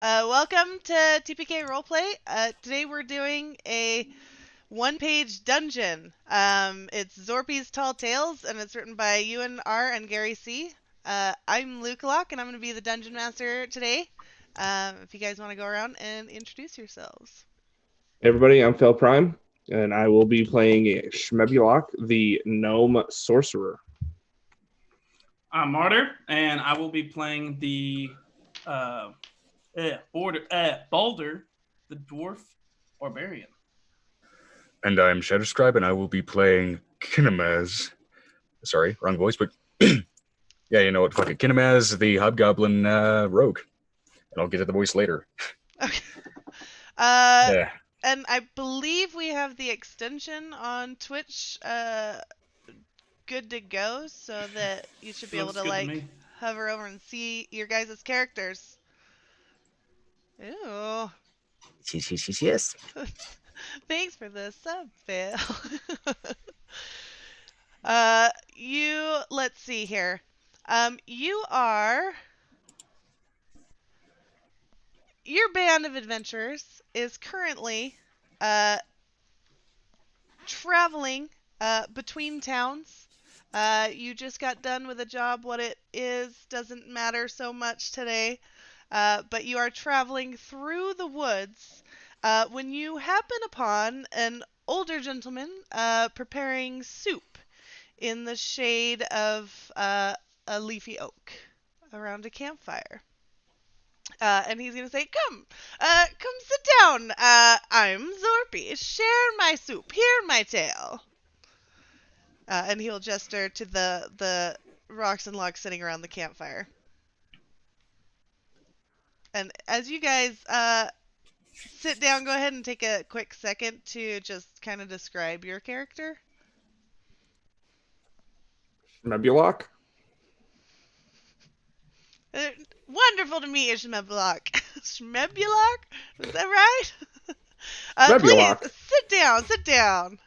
Welcome to TPK Roleplay. Today we're doing a one-page dungeon. It's Zorpy's Tall Tales, and it's written by Euan R Garry C. I'm Luke Locke, and I'm going to be the dungeon master today. If you guys want to go around and introduce yourselves. Hey everybody, I'm Fel Prime, and I will be playing Shmebulok, the gnome sorcerer. I'm Martyr, and I will be playing the Balder, the dwarf barbarian. And I'm Shadowscribe, and I will be playing Kinemaz. Sorry, wrong voice, but yeah, you know what? Fuck it. Kinemaz, the hobgoblin rogue. And I'll get to the voice later. Okay. Yeah. And I believe we have the extension on Twitch good to go, so that you should be able to, like, hover over and see your guys' characters. Ew. Yes. Thanks for the sub, Phil. Let's see here. Your band of adventurers is currently, traveling, between towns. You just got done with a job. What it is doesn't matter so much today. But you are traveling through the woods when you happen upon an older gentleman preparing soup in the shade of a leafy oak around a campfire. And he's gonna say, come sit down. I'm Zorpy. Share my soup. Hear my tale. And he'll gesture to the rocks and logs sitting around the campfire. And as you guys sit down, go ahead and take a quick second to just kind of describe your character. Shmebulok? Wonderful to meet you, Shmebulok. Shmebulok? Is that right? Shmebulok. Please, sit down.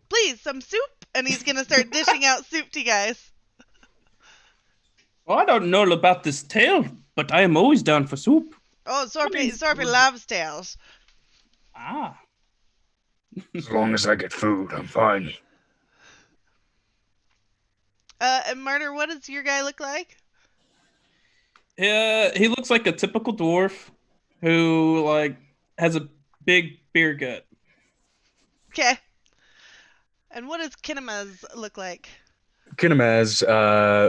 Please, some soup? And he's going to start dishing out soup to you guys. Well, I don't know about this tale, but I am always down for soup. Oh, Zorpy loves tales. Ah. As long as I get food, I'm fine. And Martyr, what does your guy look like? He looks like a typical dwarf who, like, has a big beer gut. Okay. And what does Kinemaz look like? Kinemaz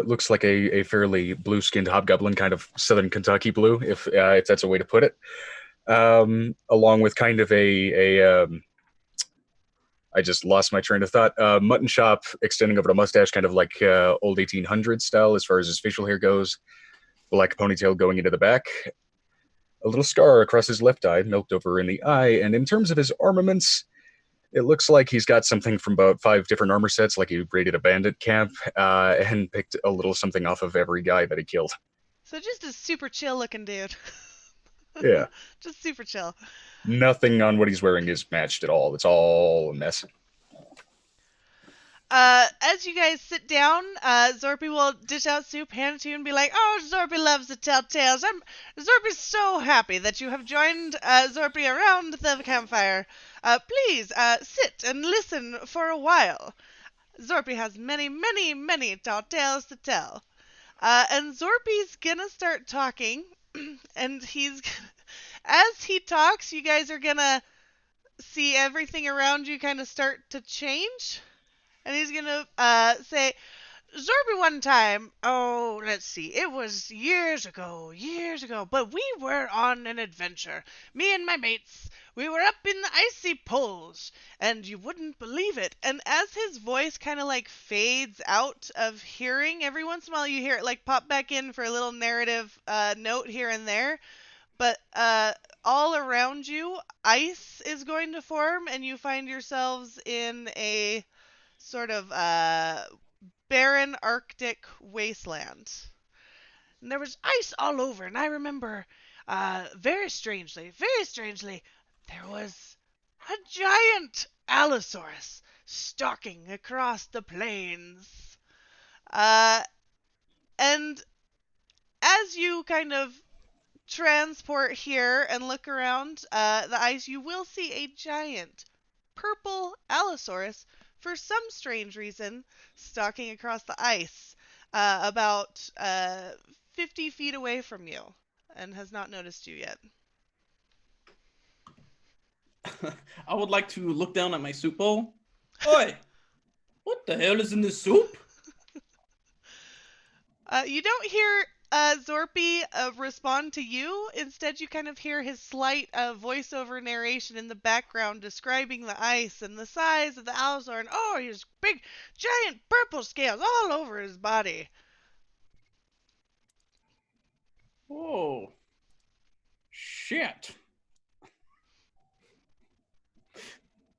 looks like a fairly blue-skinned hobgoblin, kind of southern Kentucky blue, if that's a way to put it. Along with kind of I just lost my train of thought. Mutton chop extending over the mustache, kind of like old 1800s style as far as his facial hair goes. Black ponytail going into the back. A little scar across his left eye, milked over in the eye. And in terms of his armaments, it looks like he's got something from about 5 different armor sets, like he raided a bandit camp, and picked a little something off of every guy that he killed. So just a super chill looking dude. Yeah. Just super chill. Nothing on what he's wearing is matched at all. It's all a mess. As you guys sit down, Zorpy will dish out soup, hand it to you, and be like, "Oh, Zorpy loves to tell tales. Zorpy's so happy that you have joined Zorpy around the campfire. Please sit and listen for a while. Zorpy has many, many, many tall tales to tell." And Zorpy's gonna start talking, and as he talks, you guys are gonna see everything around you kind of start to change. And he's gonna say, "Zorby one time, oh, let's see, it was years ago, but we were on an adventure. Me and my mates, we were up in the icy poles, and you wouldn't believe it." And as his voice kind of like fades out of hearing, every once in a while you hear it like pop back in for a little narrative note here and there. But all around you, ice is going to form, and you find yourselves in a sort of barren Arctic wasteland. And there was ice all over, and I remember very strangely, there was a giant Allosaurus stalking across the plains. And as you kind of transport here and look around the ice, you will see a giant purple Allosaurus, for some strange reason, stalking across the ice about 50 feet away from you, and has not noticed you yet. I would like to look down at my soup bowl. Oi! What the hell is in this soup? You don't hear Zorpy respond to you. Instead, you kind of hear his slight voiceover narration in the background describing the ice and the size of the Allosaur. And oh, he has big, giant purple scales all over his body. Oh. Shit.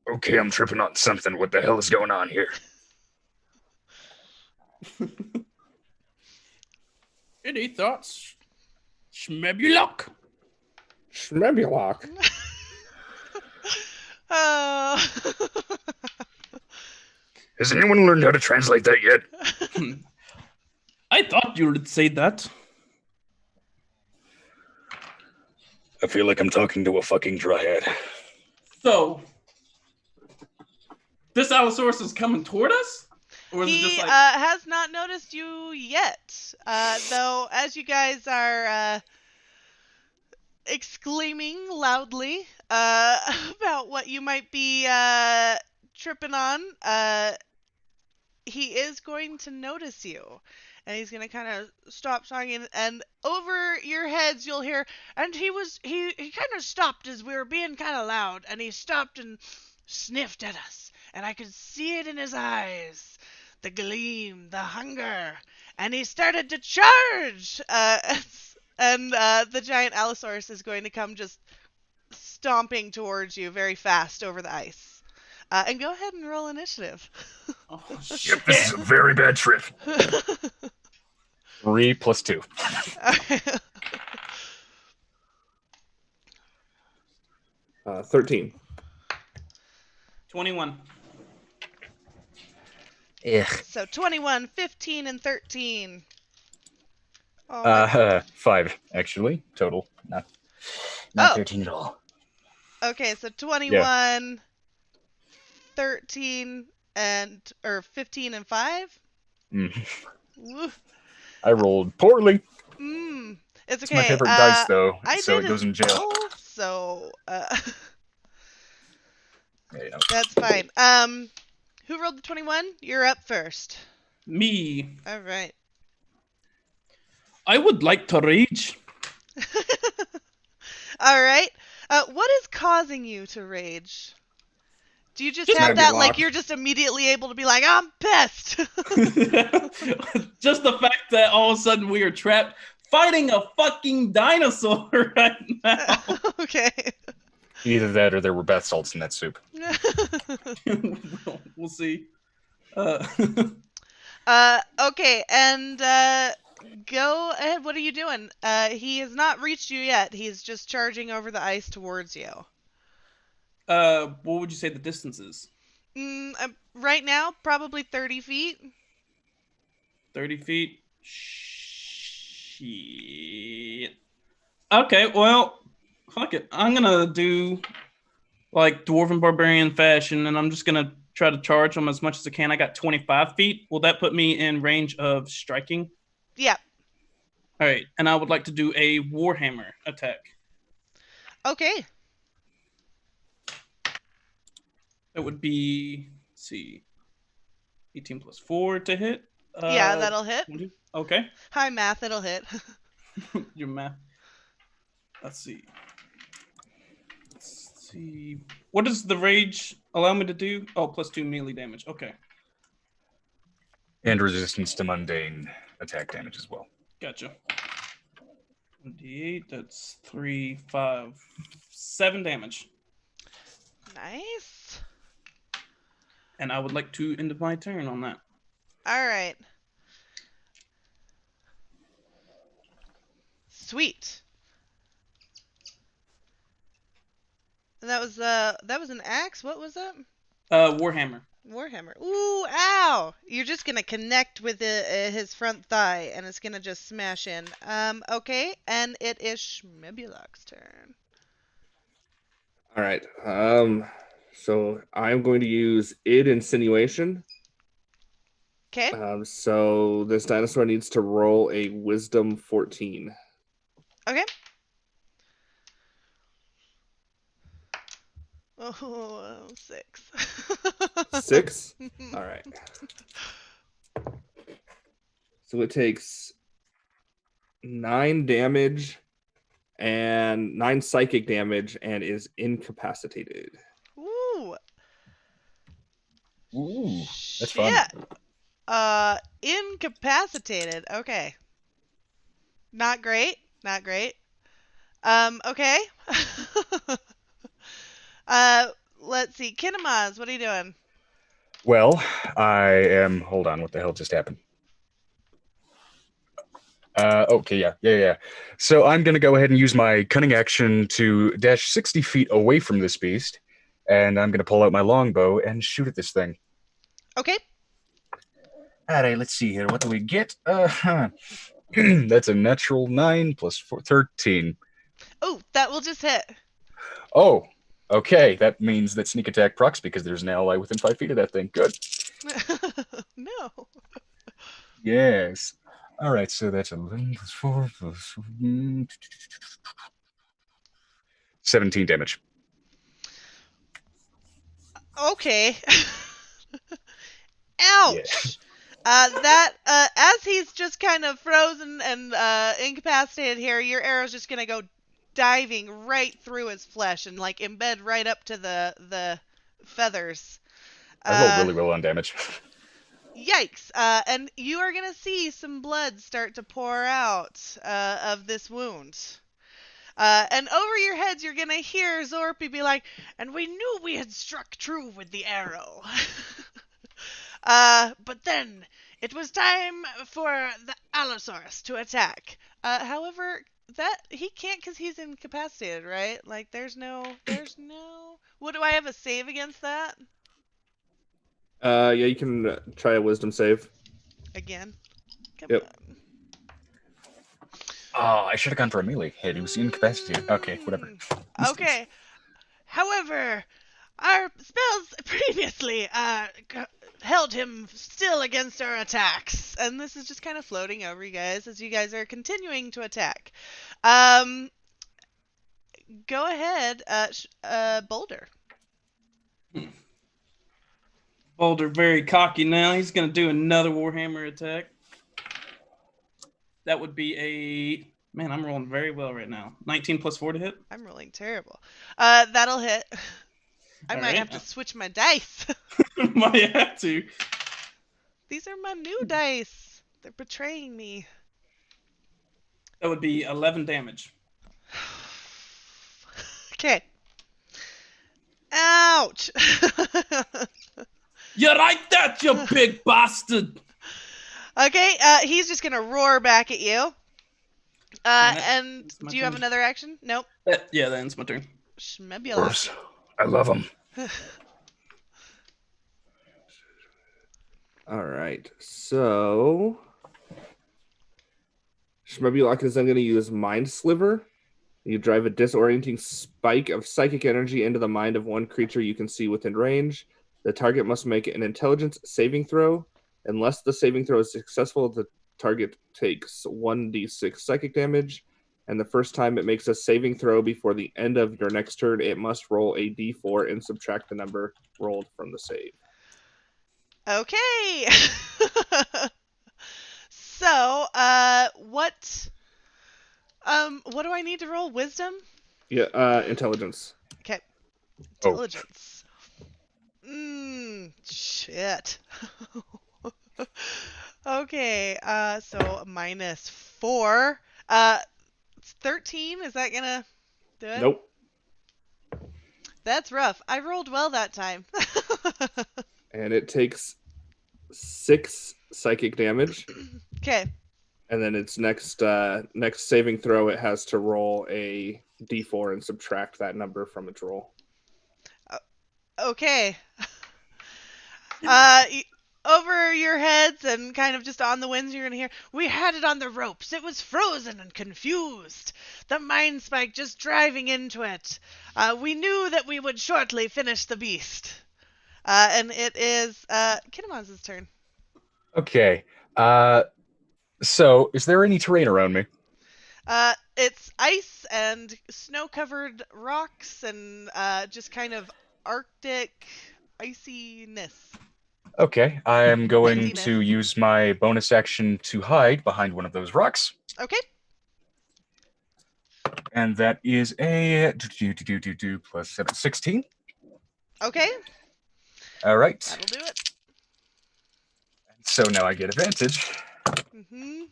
Okay, I'm tripping on something. What the hell is going on here? Any thoughts? Schmebulok? Shmebulok. Has anyone learned how to translate that yet? I thought you would say that. I feel like I'm talking to a fucking dryad. So, this Allosaurus is coming toward us? Or is it He just like... has not noticed you yet, though as you guys are exclaiming loudly about what you might be tripping on, he is going to notice you. And he's going to kind of stop talking, and over your heads you'll hear, and he kind of stopped as we were being kind of loud, and he stopped and sniffed at us, and I could see it in his eyes. The gleam, the hunger, and he started to charge. And the giant Allosaurus is going to come just stomping towards you very fast over the ice. And go ahead and roll initiative. Oh, Yep, shit. this is a very bad trip. 3 + 2. 13. 21. Ugh. So 21, 15, and 13. Oh, 5 actually total. Not Oh. 13 at all. okay, so 21, 13, or 15 and 5? Woo. I rolled poorly. It's It's okay. my favorite dice though, I so it did goes in jail. both, so Yeah, you know. that's fine. Who rolled the 21? You're up first. Me. All right. I would like to rage. All right. What is causing you to rage? Do you just Just have that, Nebulok. like, you're just immediately able to be like, I'm pissed? Just the fact that all of a sudden we are trapped fighting a fucking dinosaur right now. Okay. Either that or there were bath salts in that soup. We'll see. Okay, and go ahead. What are you doing? He has not reached you yet. He's just charging over the ice towards you. What would you say the distance is? Right now, probably 30 feet. 30 feet? Shit. Okay, well, fuck it. I'm gonna do like Dwarven Barbarian fashion, and I'm just gonna try to charge him as much as I can. I got 25 feet. Will that put me in range of striking? Yeah. All right, and I would like to do a Warhammer attack. Okay. That would be, let's see, 18 + 4 to hit. Yeah, that'll hit. 20. Okay. Hi, math. It'll hit. Your math. Let's see. What does the rage allow me to do? Oh, +2 melee damage. Okay. And resistance to mundane attack damage as well. Gotcha. 1d8, that's 3, 5, 7 damage. Nice. And I would like to end my turn on that. All right. Sweet. And that was an axe. What was that? Warhammer. Warhammer. Ooh, ow! You're just gonna connect with his front thigh, and it's gonna just smash in. Okay, and it is Schmebulok's turn. All right. So I'm going to use id insinuation. Okay. So this dinosaur needs to roll a wisdom 14. Okay. Oh, 6. 6? All right. So it takes 9 damage and 9 psychic damage and is incapacitated. Ooh. Ooh, that's Shit. fun. Incapacitated. Okay. Not great. Not great. Okay. Let's see. Kinemaz, what are you doing? Well, I am. Hold on, what the hell just happened? Okay, yeah. So I'm gonna go ahead and use my cunning action to dash 60 feet away from this beast, and I'm gonna pull out my longbow and shoot at this thing. Okay. All right, let's see here. What do we get? That's a natural 9 plus 4, 13. Oh, that will just hit. Oh, okay. That means that sneak attack procs because there's an ally within 5 feet of that thing. Good. No. Yes. All right, so that's 11 plus 4 plus 17 damage. Okay. Ouch. Yeah. As he's just kind of frozen and incapacitated here, your arrow's just gonna go diving right through his flesh and like embed right up to the feathers. I rolled really well on damage. Yikes! And you are gonna see some blood start to pour out of this wound. And over your heads, you're gonna hear Zorpy be like, "And we knew we had struck true with the arrow." But then it was time for the Allosaurus to attack. However, that he can't because he's incapacitated, right? Like, there's no. What do I have a save against that? Yeah, you can try a wisdom save. Again. Come Yep. on. Oh, I should have gone for a melee hit. He was incapacitated. Okay, whatever. Okay. However, our spells previously held him still against our attacks, and this is just kind of floating over you guys as you guys are continuing to attack. Go ahead, Boulder. Boulder very cocky now. He's going to do another Warhammer attack. That would be a... Man, I'm rolling very well right now. 19 plus 4 to hit. I'm rolling terrible. That'll hit. I All might right. have to switch my dice. Might have to. These are my new dice. They're betraying me. That would be 11 damage. Okay. Ouch! You like that, you big bastard! Okay, he's just gonna roar back at you. And my do you have turn. another action? Nope. Yeah, that ends my turn. Of course. I love him. All right. So Schmebulok is then going to use Mind Sliver. You drive a disorienting spike of psychic energy into the mind of one creature you can see within range. The target must make an intelligence saving throw. Unless the saving throw is successful, the target takes 1d6 psychic damage. And the first time it makes a saving throw before the end of your next turn, it must roll a d4 and subtract the number rolled from the save. Okay. So, what do I need to roll? Wisdom? Yeah, intelligence. Okay. Oh. Intelligence. Shit. Okay, so minus 4. It's 13. Is that gonna do it? Nope. That's rough. I rolled well that time. And it takes 6 psychic damage. Okay. And then its next saving throw, it has to roll a d4 and subtract that number from its roll. Okay. Over your heads and kind of just on the winds, you're going to hear, "We had it on the ropes. It was frozen and confused. The mind spike just driving into it. We knew that we would shortly finish the beast." And it is Kinemon's turn. Okay. So is there any terrain around me? It's ice and snow-covered rocks and just kind of Arctic iciness. Okay, I am going Iciness. to use my bonus action to hide behind one of those rocks. Okay. And that is a plus 7, 16. Okay. All right. That'll do it. So now I get advantage. Mm-hmm.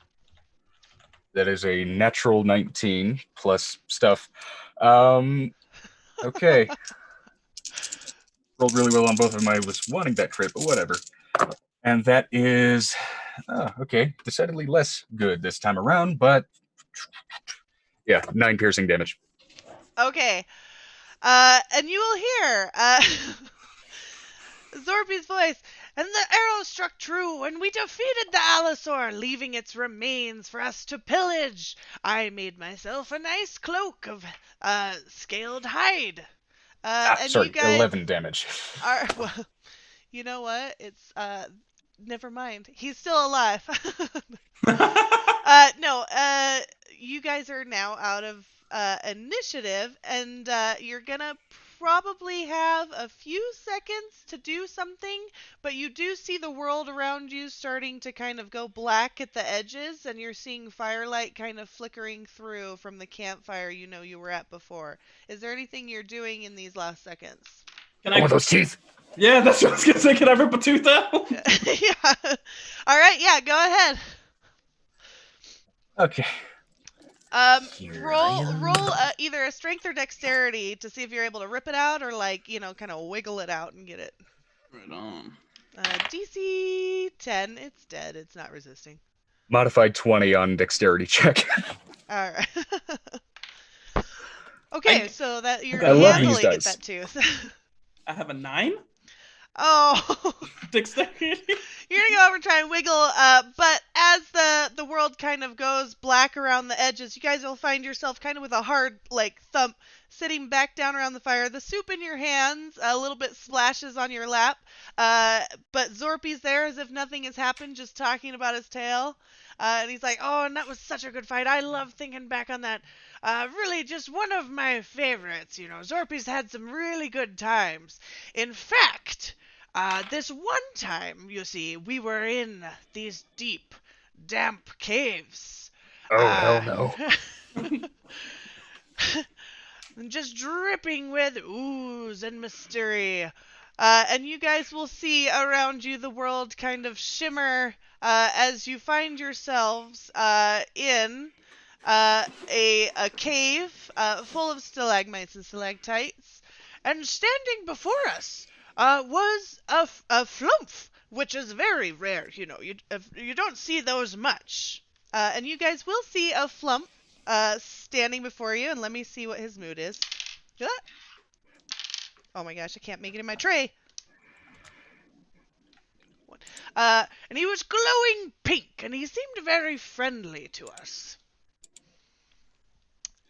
That is a natural 19 plus stuff. Okay. Rolled really well on both of them. I was wanting that crit, but whatever. And that is, okay, decidedly less good this time around, but yeah, 9 piercing damage. Okay. And you will hear Zorpy's voice. "And the arrow struck true, and we defeated the Allosaur, leaving its remains for us to pillage. I made myself a nice cloak of scaled hide." And Sorry, you guys 11 damage. are, well, you know what? It's never mind. He's still alive. No. You guys are now out of initiative, and you're gonna probably have a few seconds to do something, but you do see the world around you starting to kind of go black at the edges, and you're seeing firelight kind of flickering through from the campfire you were at before. Is there anything you're doing in these last seconds? Can I want those teeth. Yeah, that's what I was gonna say. Can I rip a tooth out? Yeah. All right. Yeah. Go ahead. Okay. Roll either a strength or dexterity to see if you're able to rip it out or kind of wiggle it out and get it. Right on. DC 10. It's dead. It's not resisting. Modified 20 on dexterity check. All right. Okay, so that you're I love these handling it dice. that tooth. I have a 9 Oh. dexterity. You're gonna go over and try and wiggle, but as the world kind of goes black around the edges, you guys will find yourself kind of with a hard thump, sitting back down around the fire, the soup in your hands, a little bit splashes on your lap, but Zorpy's there as if nothing has happened, just talking about his tail, and he's like, "Oh, and that was such a good fight. I love thinking back on that. Really just one of my favorites. Zorpy's had some really good times. In fact, this one time, you see, we were in these deep, damp caves. Oh, hell no. Just dripping with ooze and mystery. And you guys will see around you the world kind of shimmer as you find yourselves in a cave full of stalagmites and stalactites. And standing before us was a flumph, which is very rare. You don't see those much. And you guys will see a flump standing before you, and let me see what his mood is. Do that? Oh my gosh, I can't make it in my tray. And he was glowing pink, and he seemed very friendly to us.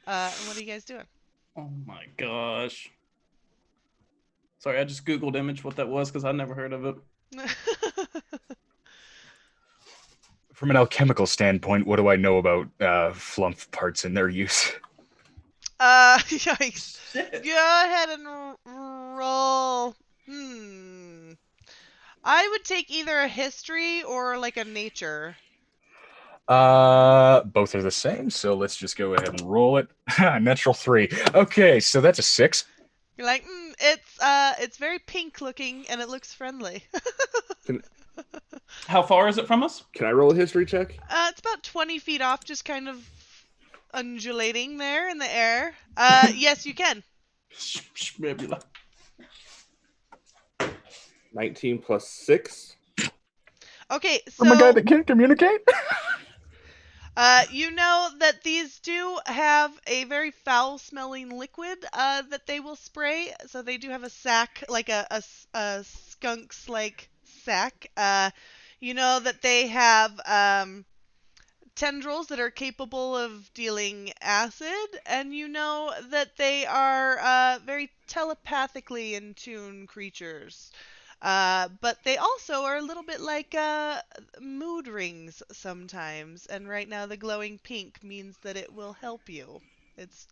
And what are you guys doing? Oh my gosh. Sorry, I just Googled image what that was because I never heard of it. From an alchemical standpoint, what do I know about flump parts and their use? Yikes. Shit. Go ahead and roll. I would take either a history or a nature. Both are the same, so let's just go ahead and roll it. Natural 3. Okay, so that's a 6. You're like, it's very pink looking and it looks friendly. How far is it from us? Can I roll a history check? It's about 20 feet off, just kind of undulating there in the air. Yes, you can. 19 plus 6. Okay, From a guy so that can't communicate? you know that these do have a very foul-smelling liquid that they will spray. So they do have a sack, like a skunk's sack. You know that they have tendrils that are capable of dealing acid, and you know that they are very telepathically in tune creatures. But they also are a little bit like mood rings sometimes, and right now the glowing pink means that it will help you. It's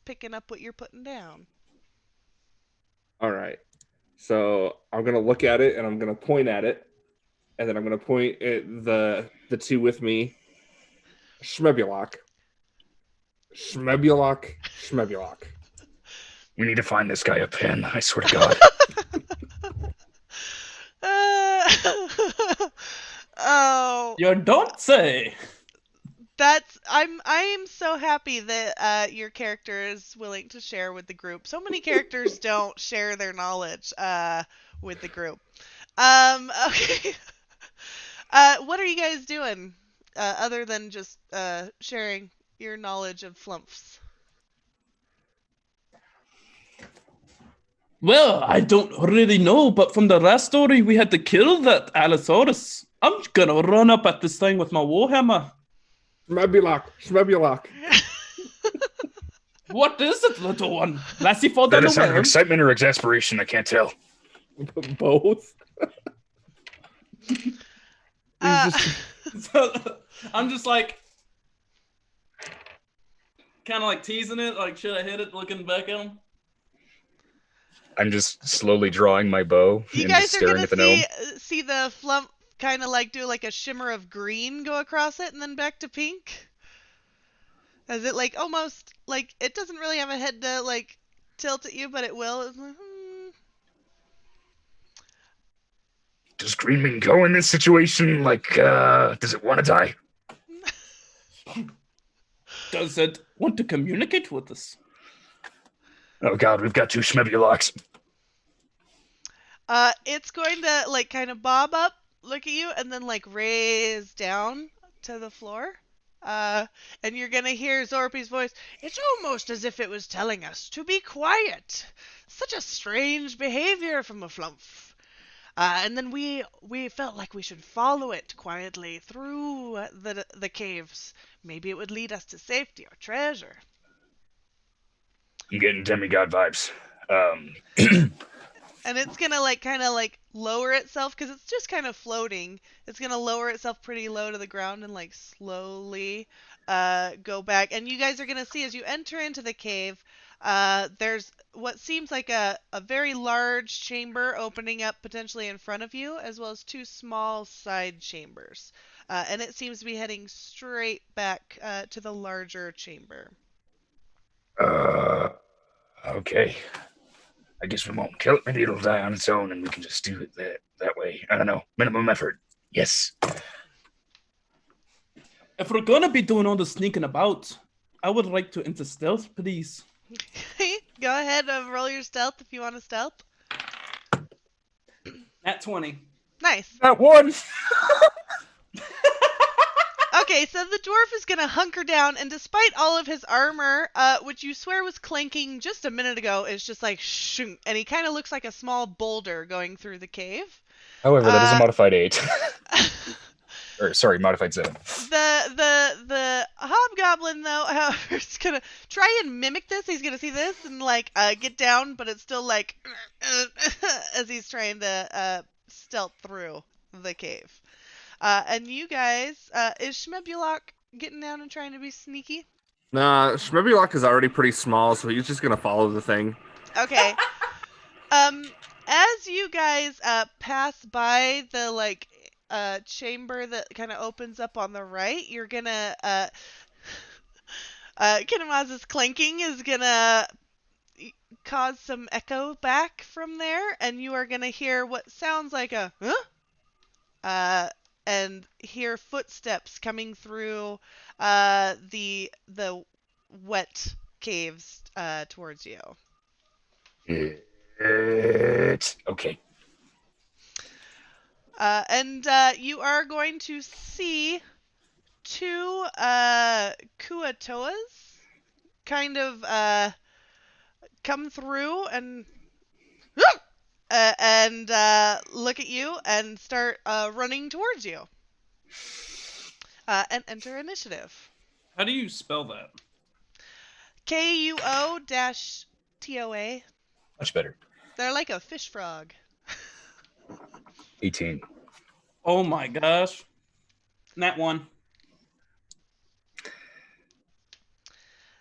picking up what you're putting down. All right. So I'm gonna look at it and I'm gonna point at it, and then I'm gonna point at the two with me. Schmebulok. Schmebulok. Schmebulok. We need to find this guy a pen. I swear to God. Oh, You don't say. I am so happy that your character is willing to share with the group. So many characters don't share their knowledge with the group. Okay. What are you guys doing other than just sharing your knowledge of flumps? Well, I don't really know, but from the last story, we had to kill that Allosaurus. I'm gonna run up at this thing with my Warhammer. Schmebulok. Schmebulok. What is it, little one? Lassie fall Is that down a the sign of well? excitement or exasperation? I can't tell. Both. Uh, So, I'm just like, kind of like teasing it, like, should I hit it, looking back at him? I'm just slowly drawing my bow you and guys just are staring gonna at the gnome. see the flump kind of like do like a shimmer of green go across it and then back to pink. As it like almost like it doesn't really have a head to like tilt at you, but it will. It's like, Does green mean go in this situation? Like, does it want to die? Does it want to communicate with us? Oh God, we've got two Schmebuloks. It's going to like kind of bob up, look at you, and then like raise down to the floor. And you're gonna hear Zorpy's voice. It's almost as if it was telling us to be quiet. Such a strange behavior from a flump. And then we felt like we should follow it quietly through the caves. Maybe it would lead us to safety or treasure. I'm getting demigod vibes. And it's gonna like kind of like lower itself because it's just kind of floating. It's gonna lower itself pretty low to the ground and like slowly go back. And you guys are gonna see as you enter into the cave, there's what seems like a very large chamber opening up potentially in front of you, as well as two small side chambers. And it seems to be heading straight back to the larger chamber. Okay. I guess we won't kill it. Maybe it'll die on its own, and we can just do it that way. I don't know. Minimum effort. Yes. If we're gonna be doing all the sneaking about, I would like to enter stealth, please. Go ahead and roll your stealth if you want to stealth. At 20. Nice. That one. Okay, so the dwarf is gonna hunker down, and despite all of his armor, which you swear was clanking just a minute ago, is just like shoom, and he kind of looks like a small boulder going through the cave. However, that is a modified 8. Or sorry, modified 7. The hobgoblin though, however, is gonna try and mimic this. He's gonna see this and like get down, but it's still like as he's trying to stealth through the cave. And you guys, is Schmebulok getting down and trying to be sneaky? Nah, Schmebulok is already pretty small, so he's just gonna follow the thing. Okay. As you guys pass by the like chamber that kind of opens up on the right, you're gonna Kinemaz's clanking is gonna cause some echo back from there, and you are gonna hear what sounds like a and hear footsteps coming through the wet caves towards you. Okay. And you are going to see two Kuatoas kind of come through and and look at you and start running towards you. And enter initiative. How do you spell that? KUO-TOA. Much better. They're like a fish frog. 18. Oh my gosh. Nat 1.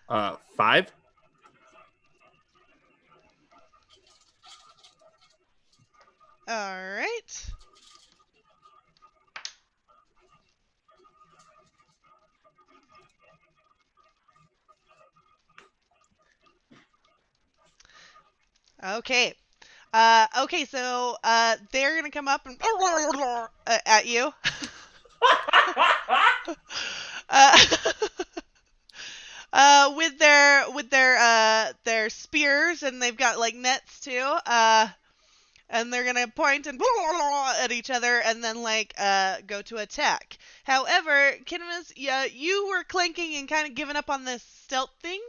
5. All right. Okay. Okay, so they're gonna come up and at you. With their spears, and they've got like nets too. And they're gonna point and at each other, and then like go to attack. However, Kinemas, yeah, you were clanking and kind of giving up on this stealth thing.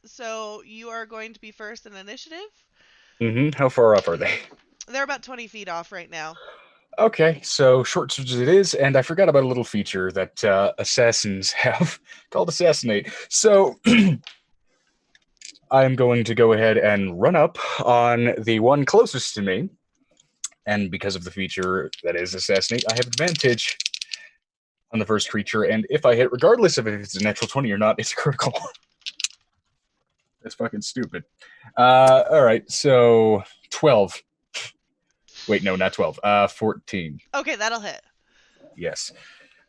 So you are going to be first in initiative. How far off are they? They're about 20 feet off right now. Okay, so short switch it is, and I forgot about a little feature that assassins have called Assassinate. So I'm going to go ahead and run up on the one closest to me, and because of the feature that is Assassinate, I have advantage on the first creature, and if I hit, regardless of if it's a natural 20 or not, it's a critical. That's fucking stupid. Alright, so 12. Wait, no, not 12. 14. Okay, that'll hit. Yes.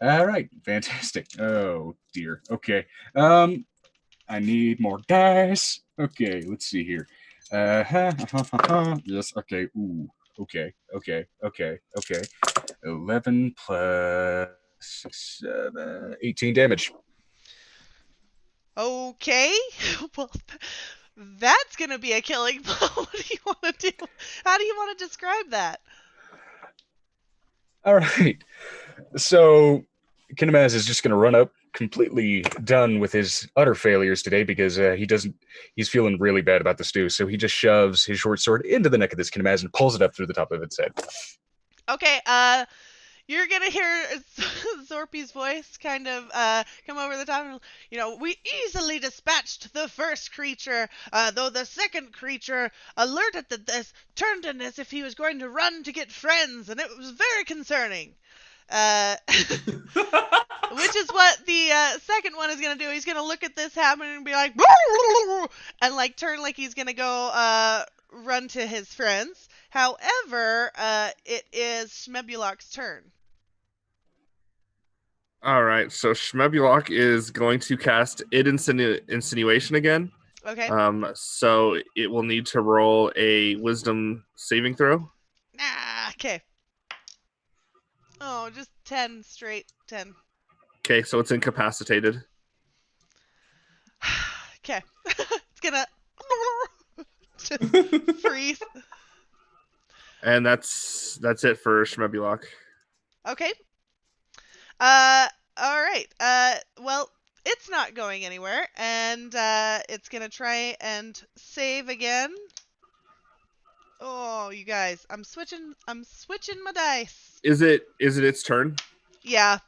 Alright, fantastic. Oh, dear. Okay. I need more dice. Okay, let's see here. Yes, okay. Ooh, okay. 11 plus 7, 18 damage. Okay. Well, that's going to be a killing blow. What do you want to do? How do you want to describe that? All right. So, Kinemaz is just going to run up, completely done with his utter failures today because he's feeling really bad about the stew. So he just shoves his short sword into the neck of this Kinemaz and pulls it up through the top of its head. Okay, you're gonna hear Zorpy's voice kind of come over the top. And, we easily dispatched the first creature, though the second creature, alerted that this, turned in as if he was going to run to get friends, and it was very concerning. Which is what the second one is gonna do. He's gonna look at this happen and be like, and like turn like he's gonna go run to his friends. However, it is Schmebulok's turn. All right, so Schmebulok is going to cast Insinuation again. Okay. So it will need to roll a Wisdom saving throw. Okay. Oh, just 10 straight. 10. Okay, so it's incapacitated. Okay. It's gonna just freeze. And that's it for Schmebulok. Okay. All right. Well, it's not going anywhere, and it's gonna try and save again. Oh, you guys, I'm switching my dice. Is it its turn? Yeah.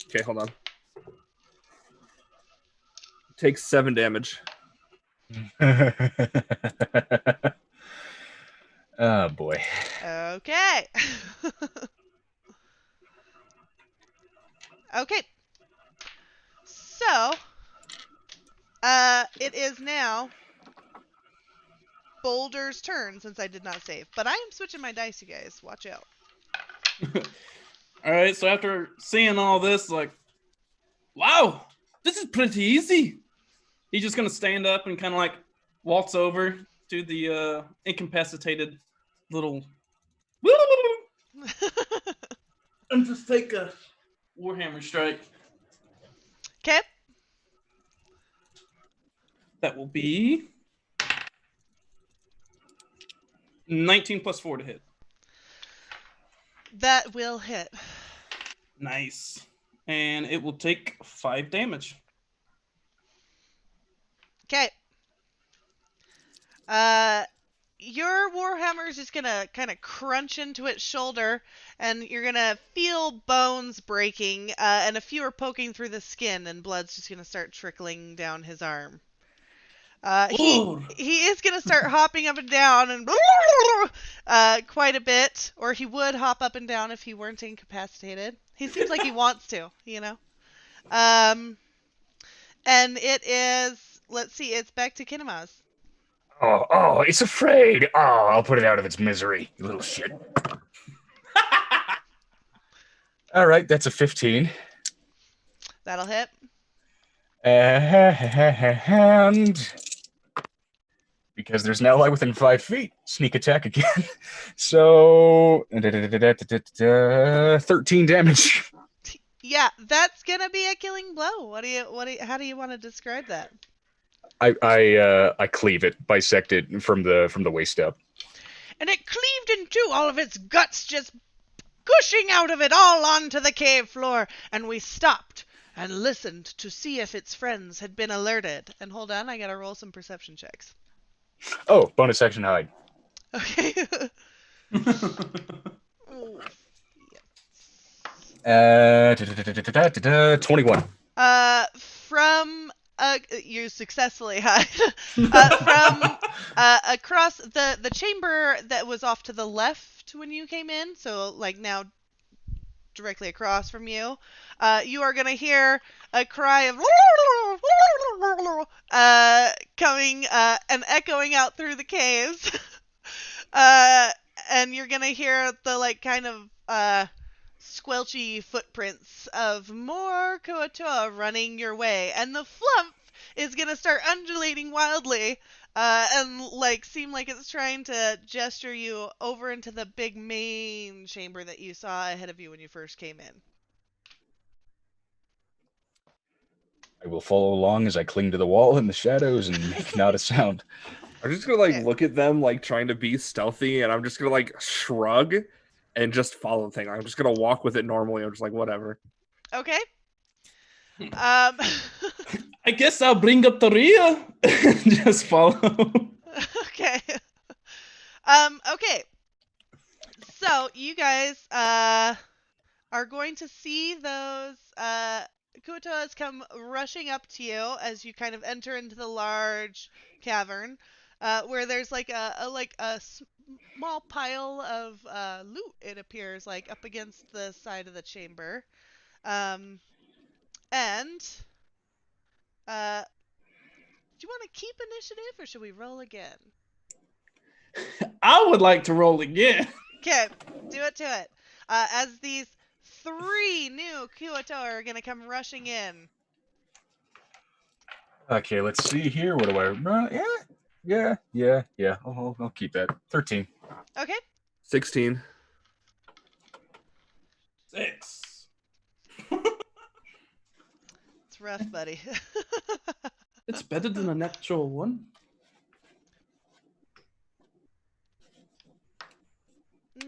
Okay, hold on. Takes 7 damage. Oh boy. Okay. Okay. So, it is now Boulder's turn since I did not save. But I am switching my dice, you guys. Watch out. All right, so after seeing all this, like, wow, this is pretty easy. He's just gonna stand up and kind of like waltz over to the incapacitated little and just take a Warhammer strike. Okay. That will be 19 plus 4 to hit. That will hit. Nice. And it will take 5 damage. Okay. your warhammer is just gonna kind of crunch into its shoulder, and you're gonna feel bones breaking, and a few are poking through the skin, and blood's just gonna start trickling down his arm. Ooh. He is gonna start hopping up and down and quite a bit, or he would hop up and down if he weren't incapacitated. He seems like he wants to, you know. And it is, let's see, it's back to Kinemas. Oh, it's afraid. Oh, I'll put it out of its misery, you little shit. All right, that's a 15. That'll hit. And because there's an ally within 5 feet, sneak attack again. So 13 damage. Yeah, that's gonna be a killing blow. How do you want to describe that? I cleave it, bisect it from the waist up. And it cleaved in two, all of its guts just gushing out of it all onto the cave floor, and we stopped and listened to see if its friends had been alerted. And hold on, I gotta roll some perception checks. Oh, bonus action hide. Okay. Ooh. 21. From you successfully hide from across the chamber that was off to the left when you came in, so like now directly across from you, you are gonna hear a cry of coming and echoing out through the caves. And you're gonna hear the like kind of squelchy footprints of more Kuatoa running your way, and the flump is gonna start undulating wildly, and like seem like it's trying to gesture you over into the big main chamber that you saw ahead of you when you first came in. I will follow along as I cling to the wall in the shadows and make not a sound. I'm just gonna like look at them like trying to be stealthy, and I'm just gonna like shrug and just follow the thing. I'm just gonna walk with it normally. I'm just like, whatever. Okay. I guess I'll bring up the rear. Just follow. Okay. Okay. So you guys are going to see those Kuatoas come rushing up to you as you kind of enter into the large cavern, where there's like a small pile of loot. It appears like up against the side of the chamber, and do you want to keep initiative or should we roll again? I would like to roll again. Okay, do it to it. As these 3 new Kuatoa are gonna come rushing in. Okay, let's see here. What do I? Yeah. I'll keep that. 13. Okay. 16. 6. It's rough, buddy. It's better than a natural one.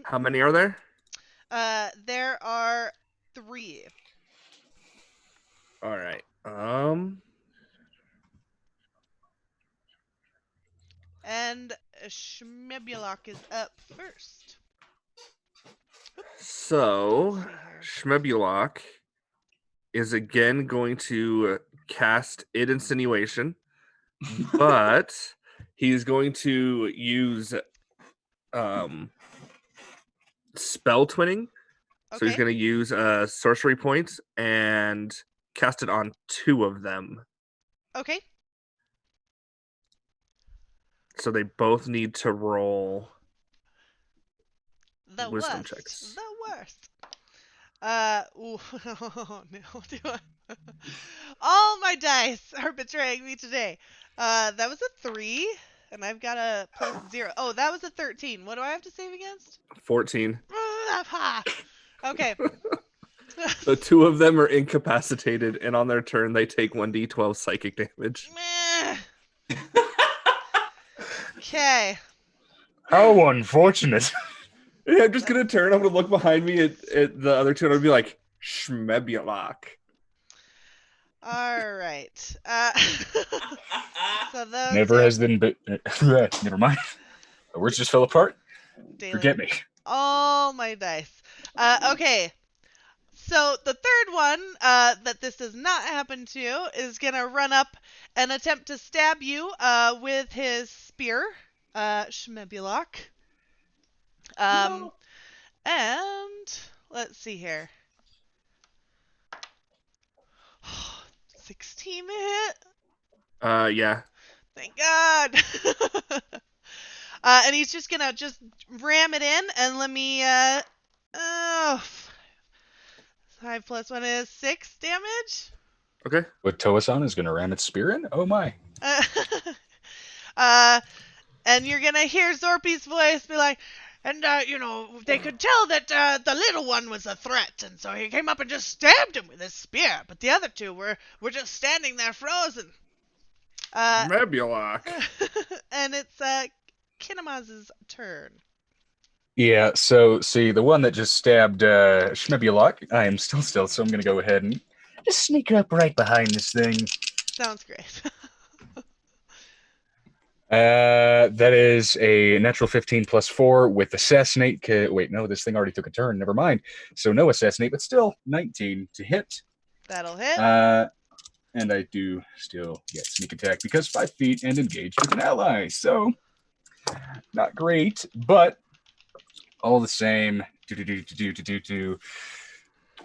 How many are there? There are 3. All right. And Schmebulok is up first. So Schmebulok is again going to cast Id Insinuation, but he's going to use spell twinning. So he's Okay. going to use sorcery points and cast it on 2 of them. Okay. So they both need to roll The wisdom worst. checks. The worst. Ooh, oh, no. All my dice are betraying me today. That was a 3, and I've got a +0. Oh, that was a 13. What do I have to save against? 14. Okay. So 2 of them are incapacitated, and on their turn, they take 1d12 psychic damage. Meh. Okay. How unfortunate. Yeah, I'm just going to turn. I'm going to look behind me at the other 2, and I'll be like, Schmebulok. All right. So those Never has been. Never mind. My words just fell apart. Damn Forget it. me. All my dice. Okay. So the third one that this does not happen to is going to run up and attempt to stab you with his spear, Schmebulok. No. And let's see here. 16 to hit. Yeah. Thank God. And he's just gonna ram it in, and let me 5 plus 1 is 6 damage. Okay. But Toa-san is going to ram its spear in? Oh my. And you're gonna hear Zorpy's voice be like, and they could tell that the little one was a threat, and so he came up and just stabbed him with his spear, but the other two were just standing there frozen. Mebulok. And it's Kinemaz's turn. Yeah, so, see, the one that just stabbed Schmebulok, I am still stealth, so I'm going to go ahead and just sneak up right behind this thing. Sounds great. That is a natural 15 plus 4 with assassinate. Wait, no, this thing already took a turn. Never mind. So no assassinate, but still 19 to hit. That'll hit. And I do still get sneak attack because 5 feet and engage with an ally. So not great, but all the same.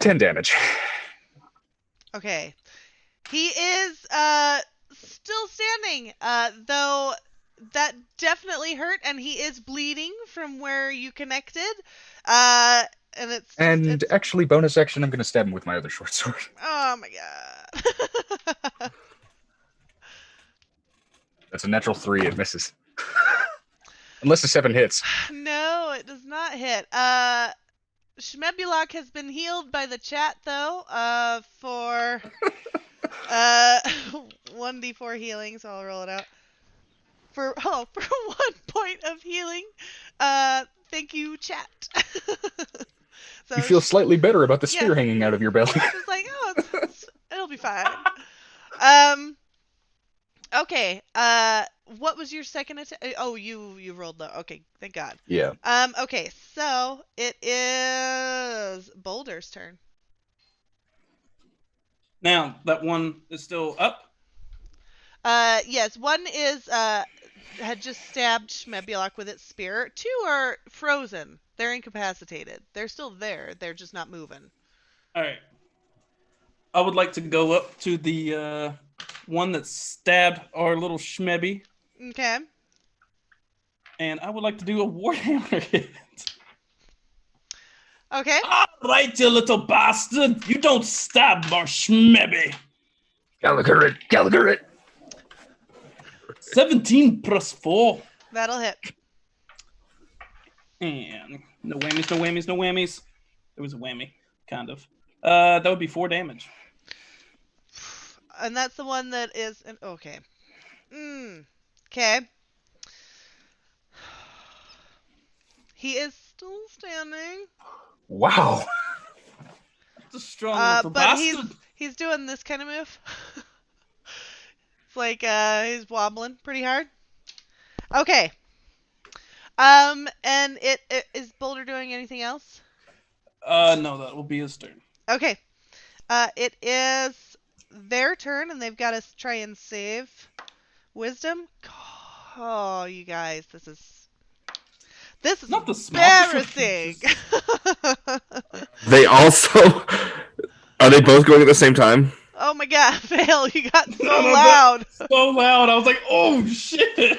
10 damage. Okay. He is still standing, though that definitely hurt, and he is bleeding from where you connected. And Actually, bonus action, I'm going to stab him with my other short sword. Oh my God. That's a natural 3. It misses. Unless the 7 hits. No, it does not hit. Schmebulok has been healed by the chat, though, for 1d4 healing, so I'll roll it out. For 1 point of healing. Thank you, chat. So You feel slightly better about the spear hanging out of your belly. It's like, it'll be fine. Okay. What was your second attack? Oh, you rolled low. Okay, thank God. Yeah. Okay, so it is Boulder's turn. Now, that one is still up. Yes, one is had just stabbed Schmebulok with its spear. 2 are frozen. They're incapacitated. They're still there. They're just not moving. All right. I would like to go up to the one that stabbed our little Schmebby. Okay. And I would like to do a Warhammer hit. Okay. All right, you little bastard. You don't stab our Schmebby. Gallagher it. 17 plus 4. That'll hit. And no whammies. There was a whammy, kind of. That would be 4 damage. And that's the one that is... Okay. Okay. He is still standing. Wow. It's a strong little but bastard. he's doing this kind of move. It's like he's wobbling pretty hard. Okay. And it is Boulder doing anything else? No, that will be his turn. Okay. It is their turn, and they've got to try and save Wisdom. Oh, you guys, this is Not the smallest. embarrassing. They also are they both going at the same time? Oh my God, Fail, you got so No, loud. So loud. I was like, oh shit.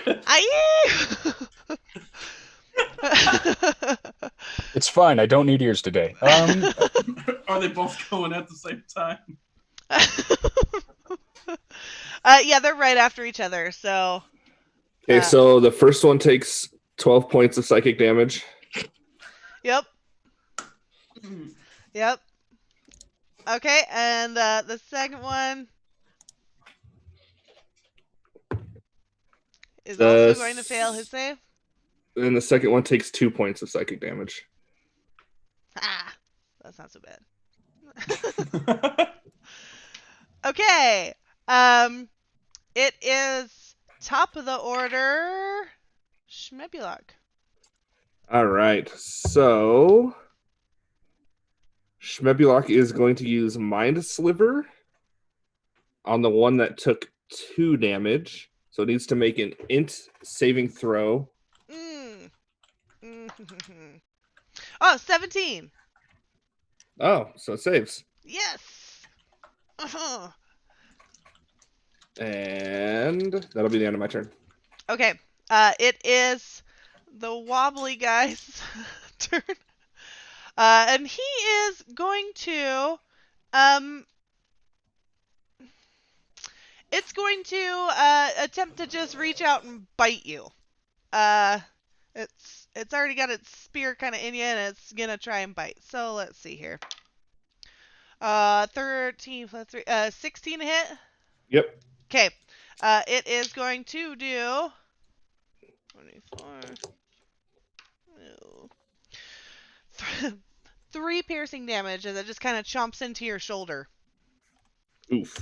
It's fine. I don't need ears today. Are they both going at the same time? Yeah, they're right after each other, so... Okay, so the first one takes 12 points of psychic damage. Yep. Yep. Okay, and the second one is also going to fail his save. And the second one takes 2 points of psychic damage. Ah, that's not so bad. Okay. It is top of the order. Schmebulok. All right. So Schmebulok is going to use Mind Sliver on the one that took 2 damage. So it needs to make an int saving throw. Mm. Mm. Oh, 17. Oh, so it saves. Yes. Uh-huh. And that'll be the end of my turn. Okay. It is the wobbly guy's turn. And he is going to it's going to attempt to just reach out and bite you. It's already got its spear kind of in you, and it's gonna try and bite. So let's see here. 13 plus 3, 16 hit. Yep. Okay. It is going to do 24. No. 3 piercing damage as it just kind of chomps into your shoulder. Oof.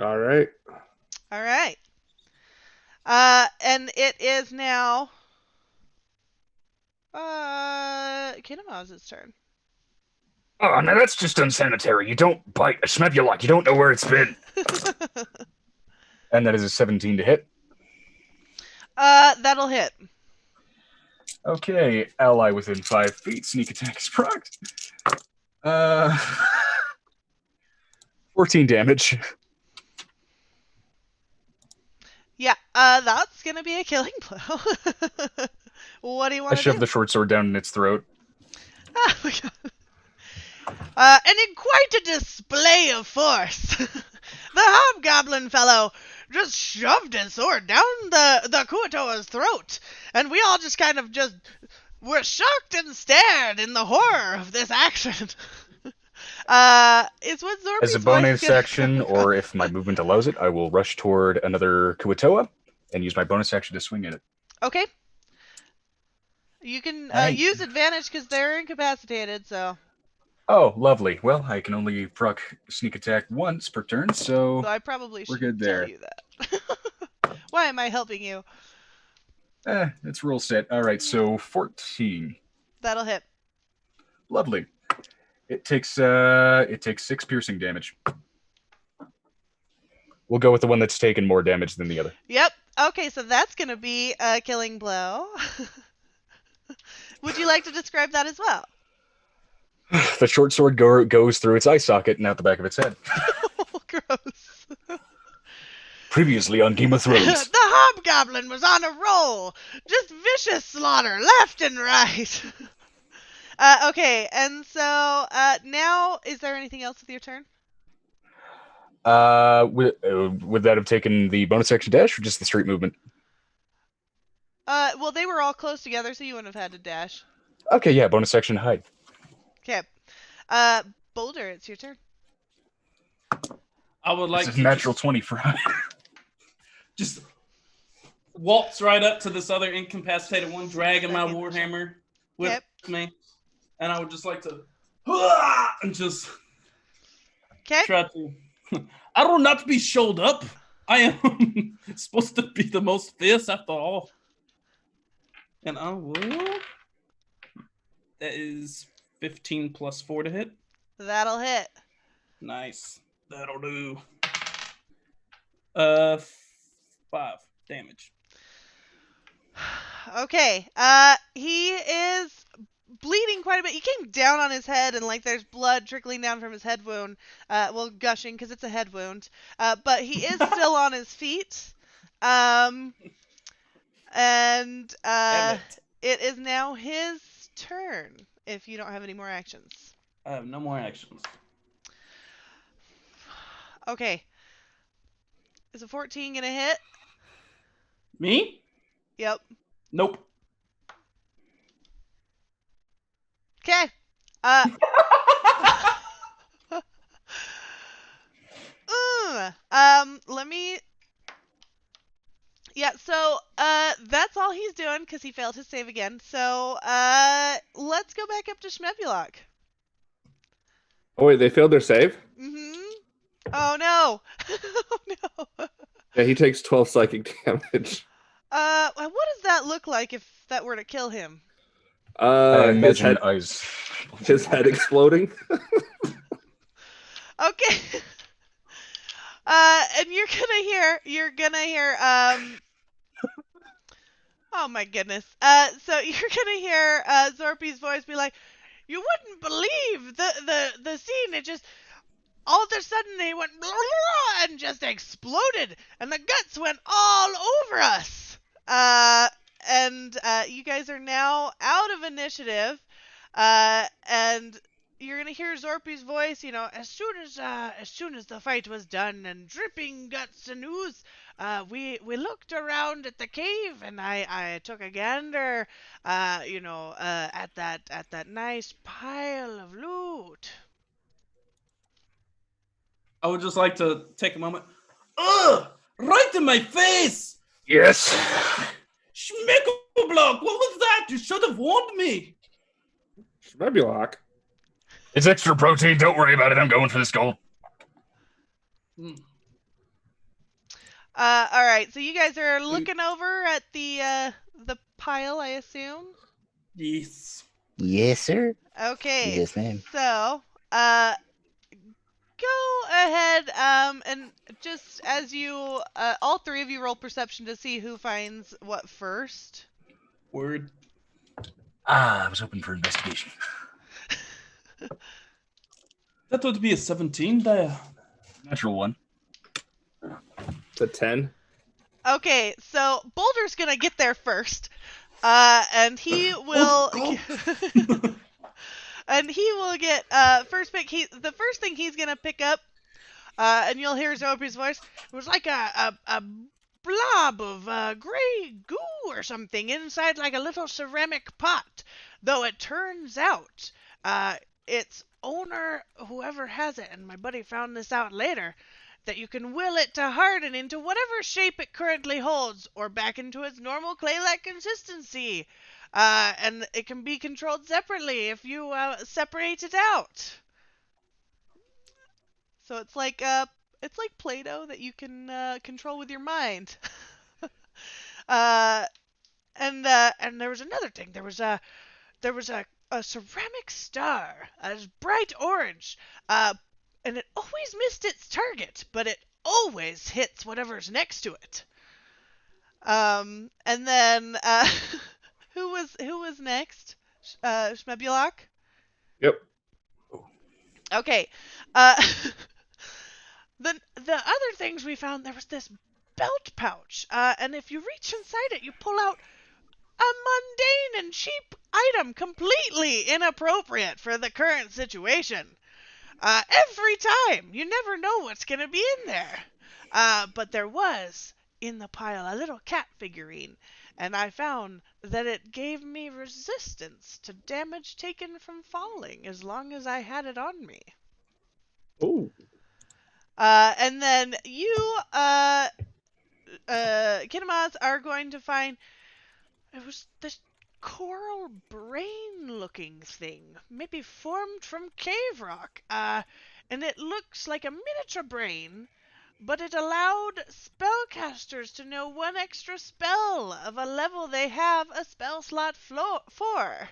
All right. All right. And it is now Kinemaz's turn. Oh, now that's just unsanitary. You don't bite a Schmebulok. You don't know where it's been. And that is a 17 to hit. That'll hit. Okay, ally within 5 feet. Sneak attack is procced. 14 damage. Yeah, that's gonna be a killing blow. What do you I want to shove do? the short sword down in its throat. Oh my God. And in quite a display of force, the hobgoblin fellow just shoved his sword down the Kuatoa's throat, and we all just kind of just were shocked and stared in the horror of this action. Is what Zorpy's As a bonus action, or if my movement allows it, I will rush toward another Kuatoa and use my bonus action to swing at it. Okay. You can Alright. use advantage because they're incapacitated, so Oh, lovely. Well, I can only proc sneak attack once per turn, so I probably we're should good tell there. you that. Why am I helping you? It's rule set. All right, so 14. That'll hit. Lovely. It takes 6 piercing damage. We'll go with the one that's taken more damage than the other. Yep. Okay, so that's going to be a killing blow. Would you like to describe that as well? The short sword goes through its eye socket and out the back of its head. Gross. Previously on Game of Thrones. The hobgoblin was on a roll. Just vicious slaughter left and right. Okay, and so now, is there anything else with your turn? Would that have taken the bonus action dash or just the straight movement? Well, they were all close together, so you wouldn't have had to dash. Okay, yeah, bonus action hide. Okay. Boulder, it's your turn. I would like This is to natural 20 for hide. just waltz right up to this other incapacitated one, dragging my warhammer with me, and I would just like to and just try to. I do not be showed up. I am supposed to be the most fierce after all, and I will. That is 15 plus 4 to hit. That'll hit. Nice. That'll do. 5 damage. Okay. He is bleeding quite a bit. He came down on his head, and like there's blood trickling down from his head wound. Well, gushing because it's a head wound. But he is still on his feet. And it is now his turn. If you don't have any more actions. I have no more actions. Okay. Is a 14 gonna hit? Me? Yep. Nope. Okay. Let me. Yeah. So, that's all he's doing because he failed his save again. So, let's go back up to Schmebulok. Oh, wait, they failed their save? Mm-hmm. Oh, no. Oh, no. Yeah, he takes 12 psychic damage. What does that look like if that were to kill him? I His imagine head, his head exploding. Okay. And you're gonna hear, oh my goodness. So you're gonna hear, Zorpy's voice be like, you wouldn't believe the scene. It just, all of a sudden they went blah, blah, blah, and just exploded, and the guts went all over us. And you guys are now out of initiative, and you're gonna hear Zorpy's voice. As soon as the fight was done and dripping guts and ooze, we looked around at the cave, and I took a gander, at that nice pile of loot. I would just like to take a moment. Ugh! Right in my face! Yes. Schmickle-block! What was that? You should have warned me! Schmebulock. It's extra protein. Don't worry about it. I'm going for the skull. All right. So you guys are looking over at the pile, I assume. Yes. Yes, sir. Okay. Yes, ma'am. So, go ahead, and just as you, all three of you roll perception to see who finds what first. Word. I was hoping for investigation. That would be a 17 there. Natural one. It's a 10. Okay, so Boulder's gonna get there first, and he will, and he will get first pick. The first thing he's gonna pick up, and you'll hear Zorpy's voice. It was like a blob of gray goo or something inside like a little ceramic pot. Though it turns out, its owner, whoever has it, and my buddy found this out later, that you can will it to harden into whatever shape it currently holds, or back into its normal clay-like consistency. And it can be controlled separately if you separate it out. So it's like Play-Doh that you can control with your mind. And there was another thing. There was a ceramic star, as bright orange, and it always missed its target, but it always hits whatever's next to it. And then who was next? Schmebulok? Yep. Okay. The other things we found, there was this belt pouch, and if you reach inside it, you pull out a mundane and cheap item completely inappropriate for the current situation. Every time, you never know what's gonna be in there. But there was in the pile a little cat figurine, and I found that it gave me resistance to damage taken from falling as long as I had it on me. Oh. And then you, Kinemaz, are going to find, it was this coral brain-looking thing, maybe formed from cave rock, and it looks like a miniature brain, but it allowed spellcasters to know one extra spell of a level they have a spell slot for.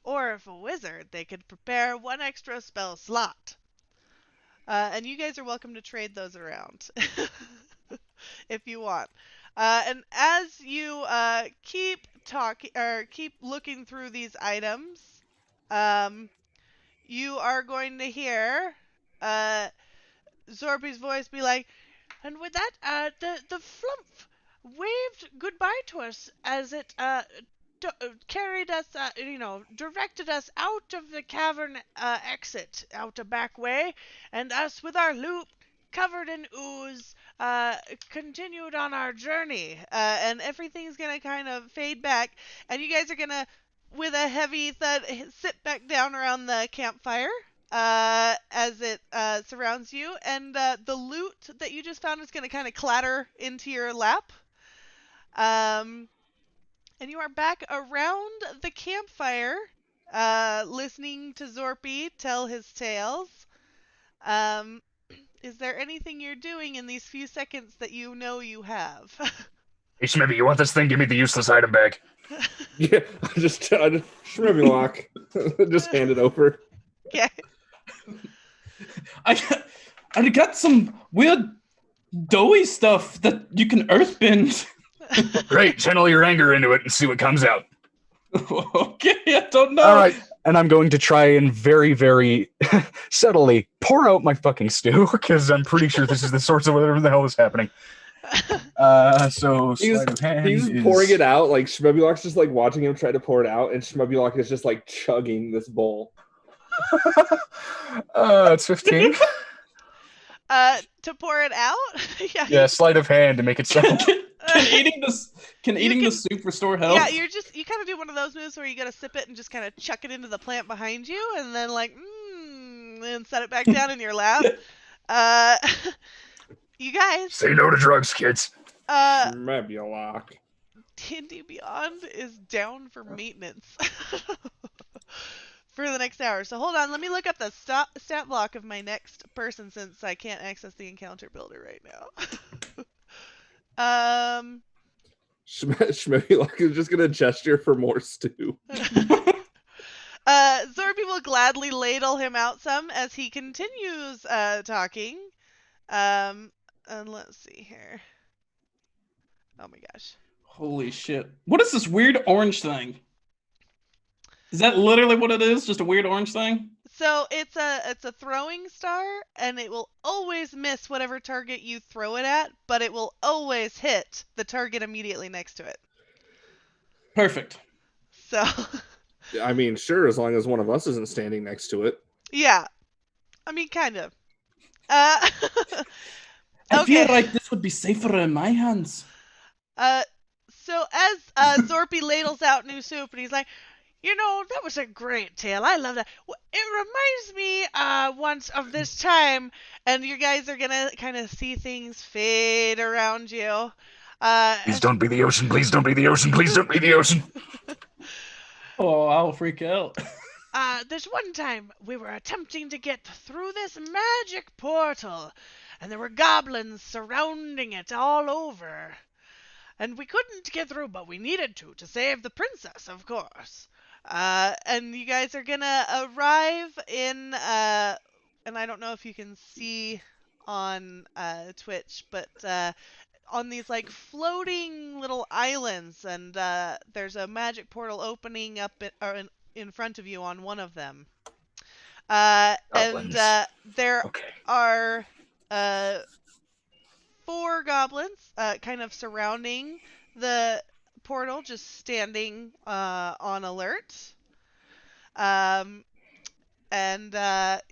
Or if a wizard, they could prepare one extra spell slot. And you guys are welcome to trade those around if you want. And as you keep looking through these items, you are going to hear Zorpy's voice be like, and with that, the flump waved goodbye to us as it carried us, directed us out of the cavern exit, out a back way, and us with our loot covered in ooze, continued on our journey, and everything's gonna kind of fade back, and you guys are gonna, with a heavy thud, sit back down around the campfire, as it surrounds you, and the loot that you just found is gonna kind of clatter into your lap. And you are back around the campfire, listening to Zorpy tell his tales. Is there anything you're doing in these few seconds that you know you have? Hey, Schmibby, you want this thing? Give me the useless item bag. Yeah, I just Shmebulok. Just hand it over. Okay. I got some weird doughy stuff that you can earthbend. Great, channel your anger into it and see what comes out. Okay, I don't know. All right, and I'm going to try and very, very subtly pour out my fucking stew because I'm pretty sure this is the source of whatever the hell is happening. So He's sleight of hand is pouring it out. Like Shmebulok's just like watching him try to pour it out, and Shmebulok is just like chugging this bowl. It's 15. To pour it out? Yeah, sleight of hand to make it sound. Can eating the soup restore health? Yeah, you kind of do one of those moves where you gotta sip it and just kind of chuck it into the plant behind you, and then like, and set it back down in your lap. You guys. Say no to drugs, kids. Shmebulok. D&D Beyond is down for maintenance for the next hour. So hold on, let me look up the stat block of my next person since I can't access the encounter builder right now. Shmebulok is just gonna gesture for more stew. Zorpy will gladly ladle him out some as he continues talking. And let's see here. Oh my gosh. Holy shit. What is this weird orange thing? Is that literally what it is? Just a weird orange thing? So it's a throwing star, and it will always miss whatever target you throw it at, but it will always hit the target immediately next to it. Perfect. So. I mean, sure, as long as one of us isn't standing next to it. Yeah. I mean, kind of. I feel like this would be safer in my hands. So as Zorpy ladles out new soup, and he's like, you know, that was a great tale. I love that. It reminds me once of this time, and you guys are gonna kind of see things fade around you. Please don't be the ocean. Please don't be the ocean. Please don't be the ocean. Oh, I'll freak out. There's one time we were attempting to get through this magic portal, and there were goblins surrounding it all over. And we couldn't get through, but we needed to save the princess, of course. And you guys are gonna arrive in, and I don't know if you can see on Twitch, but on these like floating little islands, and there's a magic portal opening up in front of you on one of them. And there are 4 goblins kind of surrounding the portal, just standing on alert. And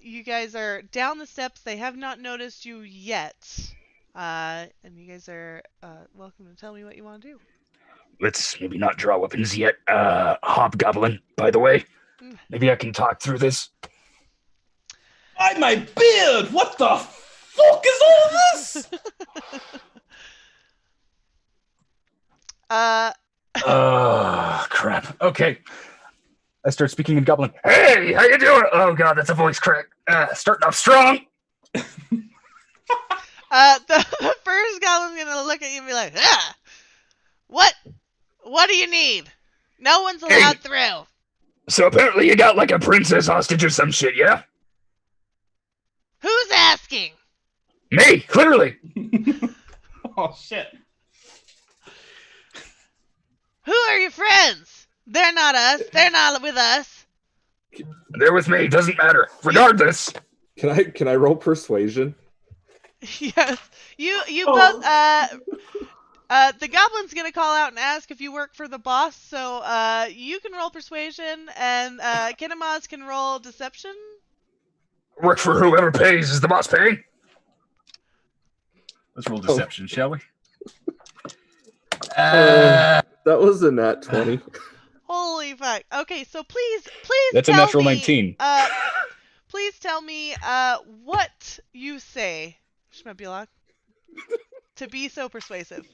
you guys are down the steps. They have not noticed you yet. And you guys are welcome to tell me what you want to do. Let's maybe not draw weapons yet. Hobgoblin, by the way. Maybe I can talk through this. My beard! What the fuck is all this? Oh, crap. Okay. I start speaking in Goblin. Hey, how you doing? Oh, God, that's a voice crack. Starting off strong. The first goblin's gonna look at you and be like, ah! What do you need? No one's allowed through. So apparently you got like a princess hostage or some shit, yeah? Who's asking? Me, clearly. Oh, shit. Who are your friends? They're not us. They're not with us. They're with me. Doesn't matter. Regardless. Can I roll persuasion? Yes. You both. The goblin's gonna call out and ask if you work for the boss. So you can roll persuasion, and Kinemaz can roll deception. Work for whoever pays. Is the boss paying? Let's roll deception, shall we? That was a nat 20. Holy fuck. Okay, so please That's a tell natural me, 19. Please tell me what you say, Shmebulok, to be so persuasive.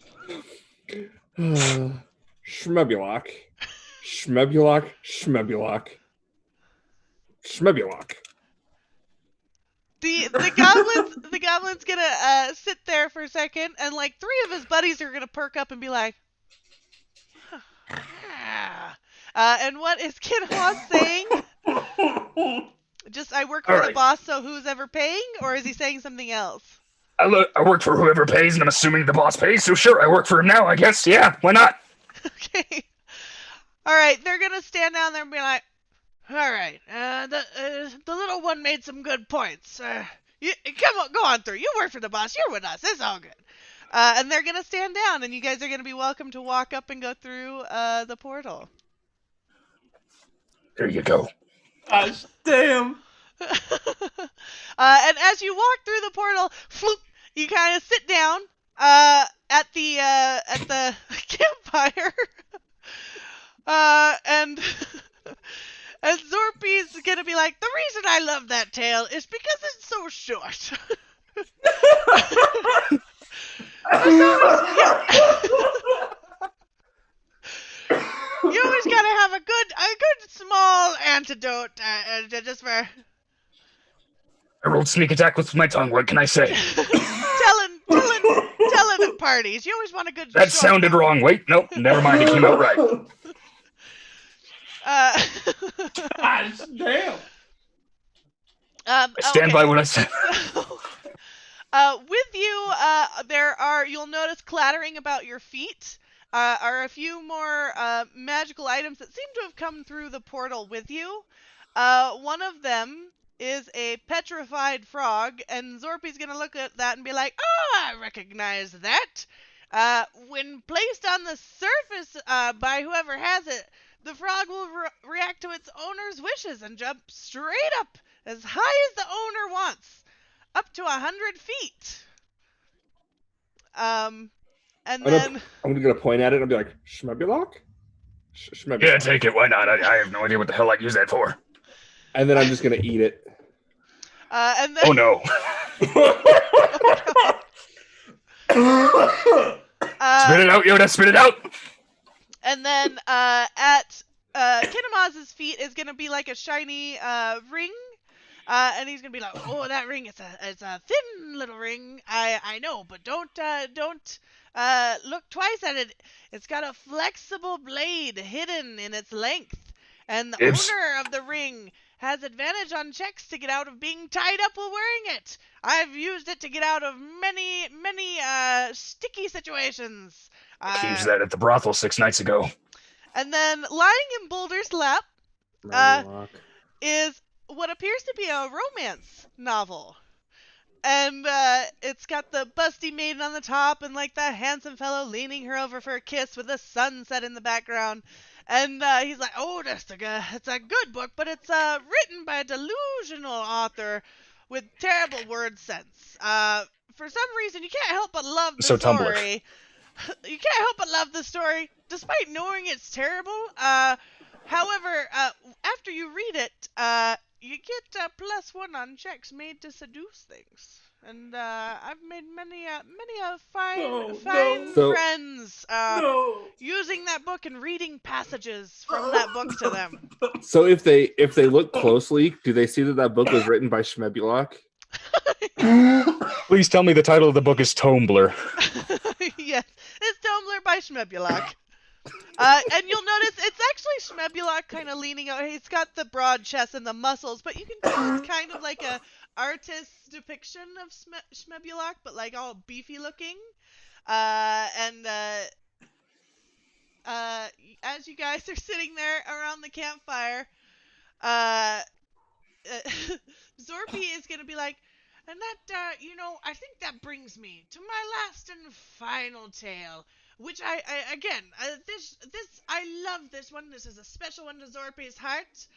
Shmebulok. Shmebulok. Shmebulok. Shmebulok. The goblin's gonna sit there for a second, and like 3 of his buddies are gonna perk up and be like, Yeah. And what is Kinhaw saying? Just, I work All for the right. boss, so who's ever paying? Or is he saying something else? I work for whoever pays, and I'm assuming the boss pays, so sure, I work for him now, I guess. Yeah, why not? Okay. All right, they're going to stand down there and be like, all right, the little one made some good points. Come on, go on through. You work for the boss. You're with us. It's all good. And they're going to stand down, and you guys are going to be welcome to walk up and go through the portal. There you go. Gosh, damn. And as you walk through the portal, floop, you kind of sit down at the campfire, and and Zorpy's gonna be like, the reason I love that tale is because it's so short. You always gotta have a good small antidote just for I rolled sneak attack with my tongue. What can I say? telling at parties. You always want a good. That sounded wrong. Wait, nope, never mind. It came out right. Gosh, damn. I stand by what I said. With you, you'll notice clattering about your feet are a few more magical items that seem to have come through the portal with you. One of them is a Petrified Frog, and Zorpy's gonna look at that and be like, oh, I recognize that. When placed on the surface by whoever has it, the frog will react to its owner's wishes and jump straight up as high as the owner wants, up to 100 feet. And then I'm gonna point at it and I'll be like, Schmebulok? Schmebulok. Yeah, take it. Why not? I have no idea what the hell I'd use that for. And then I'm just gonna eat it. and then Oh no. Spit it out, Yoda. Spit it out. And then at Kinemaz's feet is gonna be like a shiny ring. And he's gonna be like, "Oh, that ring! It's a thin little ring. I know, but don't look twice at it. It's got a flexible blade hidden in its length, and the owner of the ring has advantage on checks to get out of being tied up while wearing it. I've used it to get out of many sticky situations. I used that at the brothel 6 nights ago. And then lying in Boulder's lap is what appears to be a romance novel. And it's got the busty maiden on the top and like the handsome fellow leaning her over for a kiss with the sunset in the background. And he's like, oh, it's a good book, but it's written by a delusional author with terrible word sense. For some reason, you can't help but love the story. Tumblr. You can't help but love the story, despite knowing it's terrible. However, after you read it, you get +1 on checks made to seduce things. And I've made many fine friends using that book and reading passages from that book to them. So if they look closely, do they see that book was written by Schmebulok? Please tell me the title of the book is Tumblr. Yes, it's Tumblr by Schmebulok. And you'll notice it's actually Schmebulok kind of leaning out. He's got the broad chest and the muscles, but you can tell it's kind of like a artist's depiction of Schmebulok, but like all beefy looking. And as you guys are sitting there around the campfire, Zorpy is gonna be like, and that, I think that brings me to my last and final tale, which I love this one. This is a special one to Zorpy's heart.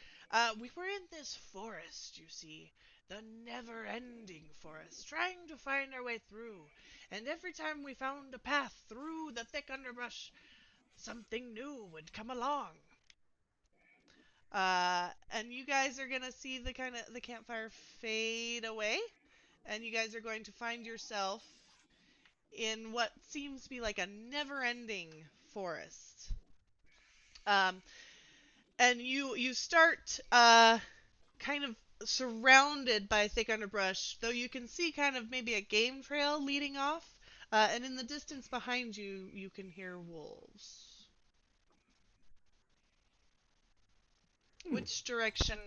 We were in this forest, you see, the never-ending forest, trying to find our way through. And every time we found a path through the thick underbrush, something new would come along. And you guys are gonna see the campfire fade away, and you guys are going to find yourself in what seems to be like a never-ending forest. And you start kind of surrounded by thick underbrush, though you can see kind of maybe a game trail leading off, and in the distance behind you, you can hear wolves. Which direction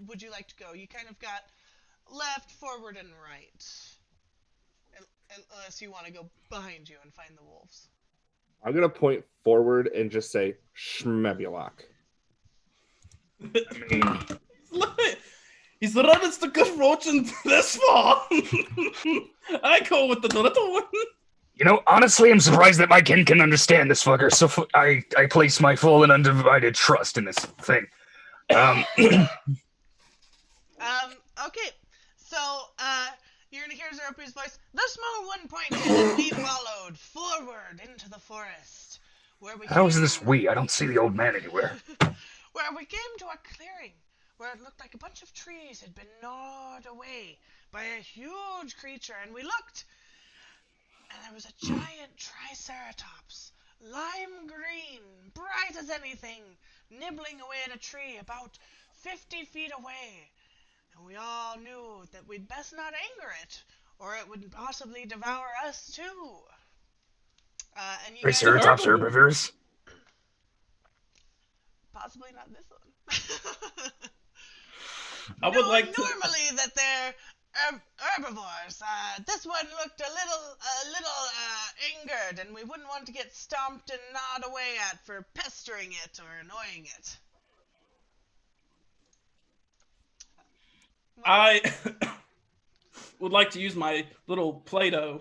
would you like to go? You kind of got left, forward, and right. Unless you want to go behind you and find the wolves. I'm gonna point forward and just say Schmebulok. I mean, He's the runnest the good fortune this far. I go with the little one. you know, honestly, I'm surprised that my kin can understand this fucker. So I place my full and undivided trust in this thing. Okay. So, you're gonna hear Zorpy's voice. The small one pointed, and we followed forward into the forest, where we. How is this we? I don't see the old man anywhere. Where we came to a clearing, where it looked like a bunch of trees had been gnawed away by a huge creature, and we looked, and there was a giant triceratops, lime green, bright as anything, nibbling away at a tree about 50 feet away. And we all knew that we'd best not anger it, or it would possibly devour us too. And you guys, Triceratops herbivores? possibly not this one. I would like to. Normally that they're herbivores. This one looked a little angered, and we wouldn't want to get stomped and gnawed away at for pestering it or annoying it. I would like to use my little Play-Doh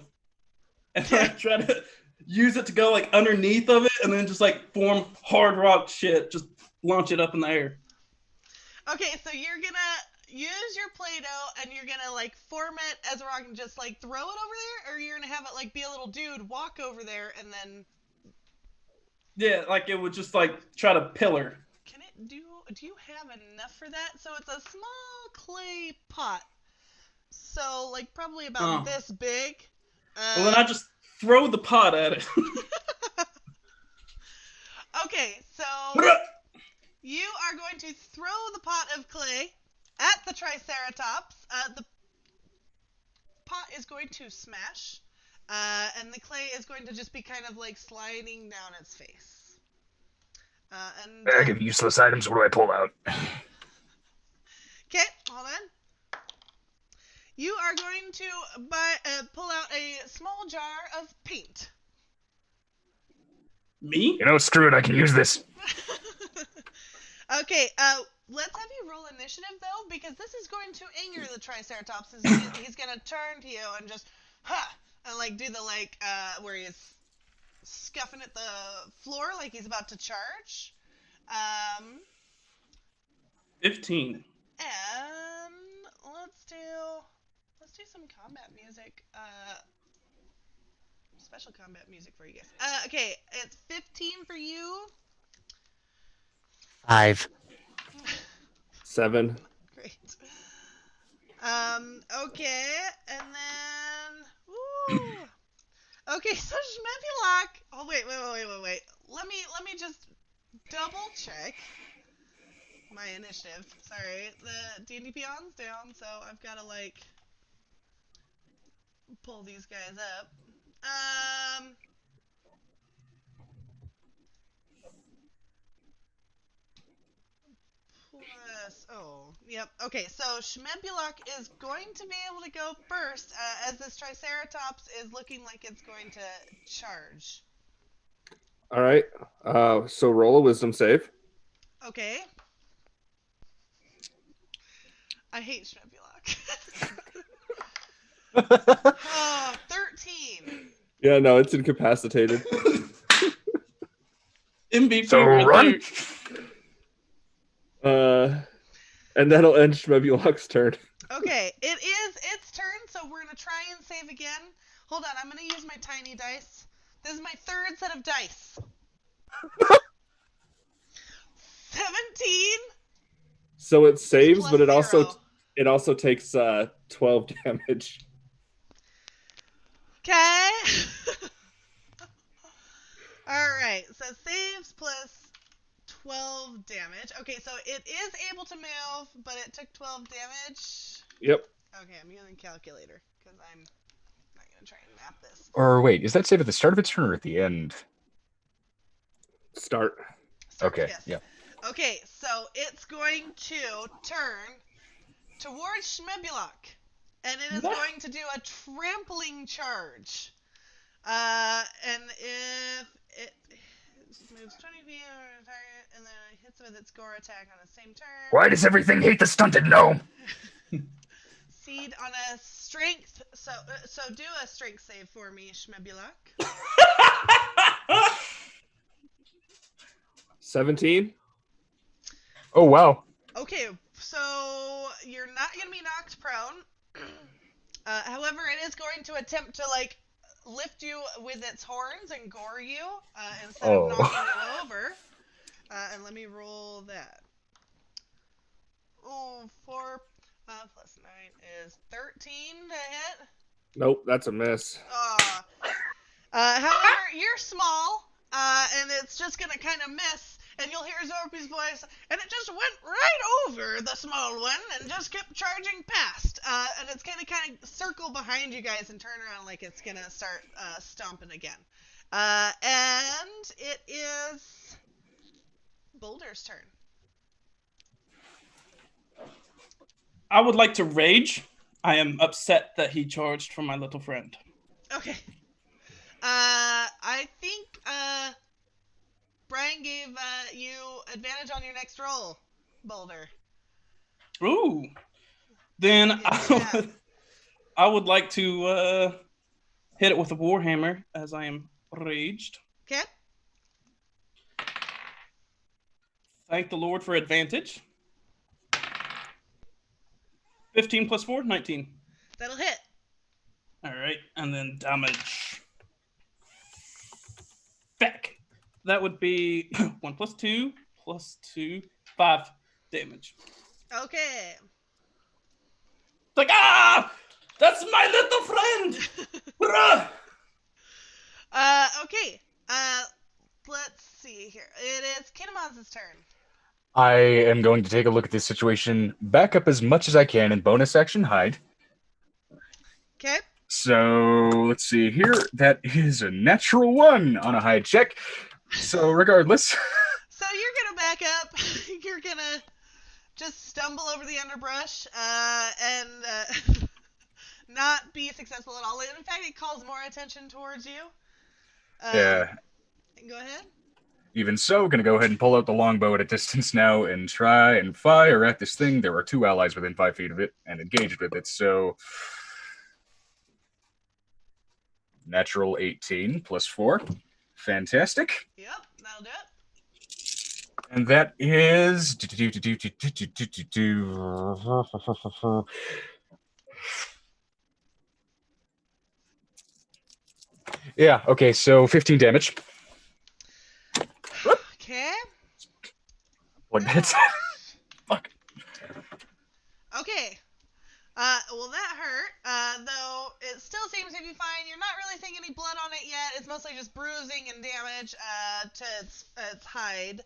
and like try to use it to go like underneath of it and then just like form hard rock shit. Just launch it up in the air. Okay, so you're gonna use your Play-Doh and you're gonna like form it as a rock and just like throw it over there, or you're gonna have it like be a little dude, walk over there, and then. Yeah, like it would just like try to pillar. Can it do you have enough for that? So it's a small clay pot. So like probably about this big. Well, then I just throw the pot at it. Okay, so you are going to throw the pot of clay at the Triceratops. The pot is going to smash, and the clay is going to just be kind of like sliding down its face. Bag of useless items, what do I pull out? Okay, hold on. You are going to pull out a small jar of paint. Me? You know, screw it, I can use this. Okay, let's have you roll initiative, though, because this is going to anger the Triceratops. He's going to turn to you and just, and, like, do the, like, where he's scuffing at the floor like he's about to charge. 15. And let's do some combat music. Special combat music for you guys. Okay, it's 15 for you. 5. 7. Great. Okay, and then okay, so Schmebulok. Oh wait. Let me just double check my initiative. Sorry, the D&D Beyond's down, so I've got to like pull these guys up. Yep. Okay, so Schmebulok is going to be able to go first, as this Triceratops is looking like it's going to charge. All right. So roll a wisdom save. Okay. I hate Schmebulok. 13. Yeah, no, it's incapacitated. MVP. So right run. And that'll end Schmebulok's turn. Okay, it is its turn, so we're going to try and save again. Hold on, I'm going to use my tiny dice. This is my third set of dice. 17. So it saves, Plus but it 0. also takes 12 damage. Okay. Alright, so saves plus 12 damage. Okay, so it is able to move, but it took 12 damage. Yep. Okay, I'm using a calculator, because I'm not going to try and map this. Or wait, is that save at the start of its turn or at the end? Start. Okay, Yes. yeah. Okay, so it's going to turn towards Schmebulok, and it is What? going to do a trampling charge. And if it moves 20 feet over the target, and then it hits with its gore attack on the same turn. Why does everything hate the stunted gnome? Seed on a strength. So do a strength save for me, Schmebulok. 17. Oh, wow. Okay, so you're not going to be knocked prone. However, it is going to attempt to, like, lift you with its horns and gore you instead of knocking you over. And let me roll that. Oh, 4 plus 9 is 13 to hit. Nope, that's a miss. However, you're small, and it's just going to kind of miss. And you'll hear Zorpy's voice, and it just went right over the small one and just kept charging past. And it's going to kind of circle behind you guys and turn around like it's going to start stomping again. And it is Boulder's turn. I would like to rage. I am upset that he charged for my little friend. Okay. I think Brian gave you advantage on your next roll, Boulder. Ooh. Then Yeah. I would like to hit it with a warhammer as I am raged. Okay. Thank the Lord for advantage. 15 plus 4, 19. That'll hit. All right, and then damage. Back. That would be 1 plus 2 plus 2, 5 damage. Okay. It's like, that's my little friend. Hurrah! Okay. Let's see here. It is Kinemaz's turn. I am going to take a look at this situation, back up as much as I can, and bonus action hide. Okay. So let's see here. That is a natural 1 on a hide check. So regardless, So you're gonna back up. You're gonna just stumble over the underbrush and not be successful at all. In fact, it calls more attention towards you. yeah. Go ahead. Even so, gonna go ahead and pull out the longbow at a distance now and try and fire at this thing. There are 2 allies within 5 feet of it and engaged with it. So natural 18 plus 4. Fantastic. Yep, that'll do it. And that is... Yeah, okay, so 15 damage. Okay. What hits? Fuck. Okay. Well, that hurt. Though it still seems to be fine. You're not really seeing any blood on it yet. It's mostly just bruising and damage to its hide.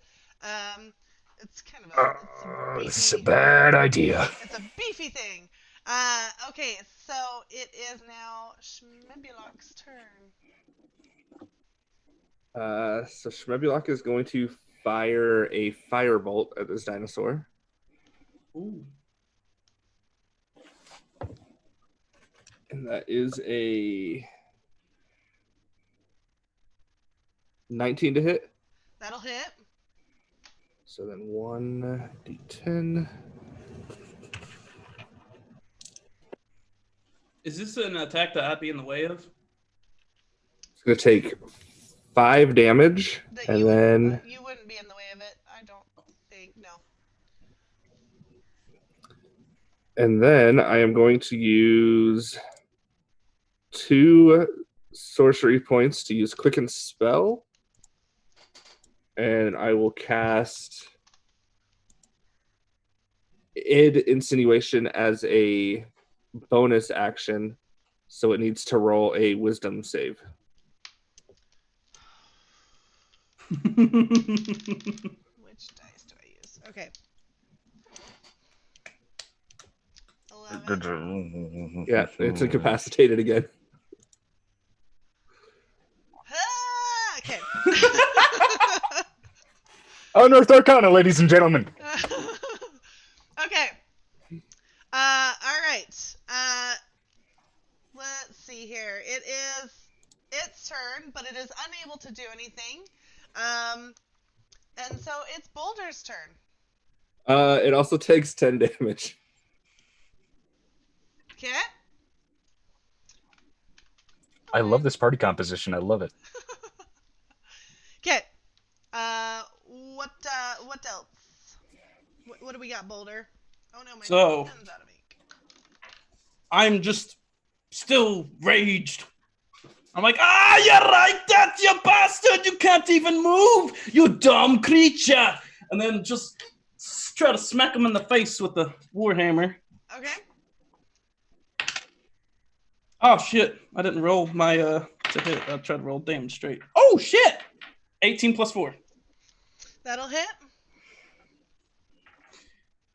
It's kind of a This is a beefy, bad idea. it's a beefy thing. Okay, so it is now Schmebulok's turn. So Schmebulok is going to fire a firebolt at this dinosaur. Ooh. And that is a 19 to hit. That'll hit. So then 1d10. Is this an attack that I'd be in the way of? It's going to take 5 damage, That and you then you wouldn't be in the way of it. I don't think. No. I am going to use 2 sorcery points to use Quicken Spell. And I will cast Id Insinuation as a bonus action. So it needs to roll a Wisdom save. Which dice do I use? Okay. 11. Yeah, it's incapacitated again. Ah, okay. Unearthed Arcana, ladies and gentlemen. Okay. All right. Let's see here. It is its turn, but it is unable to do anything. And so it's Boulder's turn. It also takes 10 damage. Okay. I love this party composition. I love it. Okay. What else? What do we got, Boulder? Oh no, my pen's out of ink. I'm just still raged. I'm like, you're right, that you bastard! You can't even move, you dumb creature! And then just try to smack him in the face with the warhammer. Okay. Oh shit! I didn't roll my to hit. I tried to roll damage straight. Oh shit! 18 plus 4. That'll hit.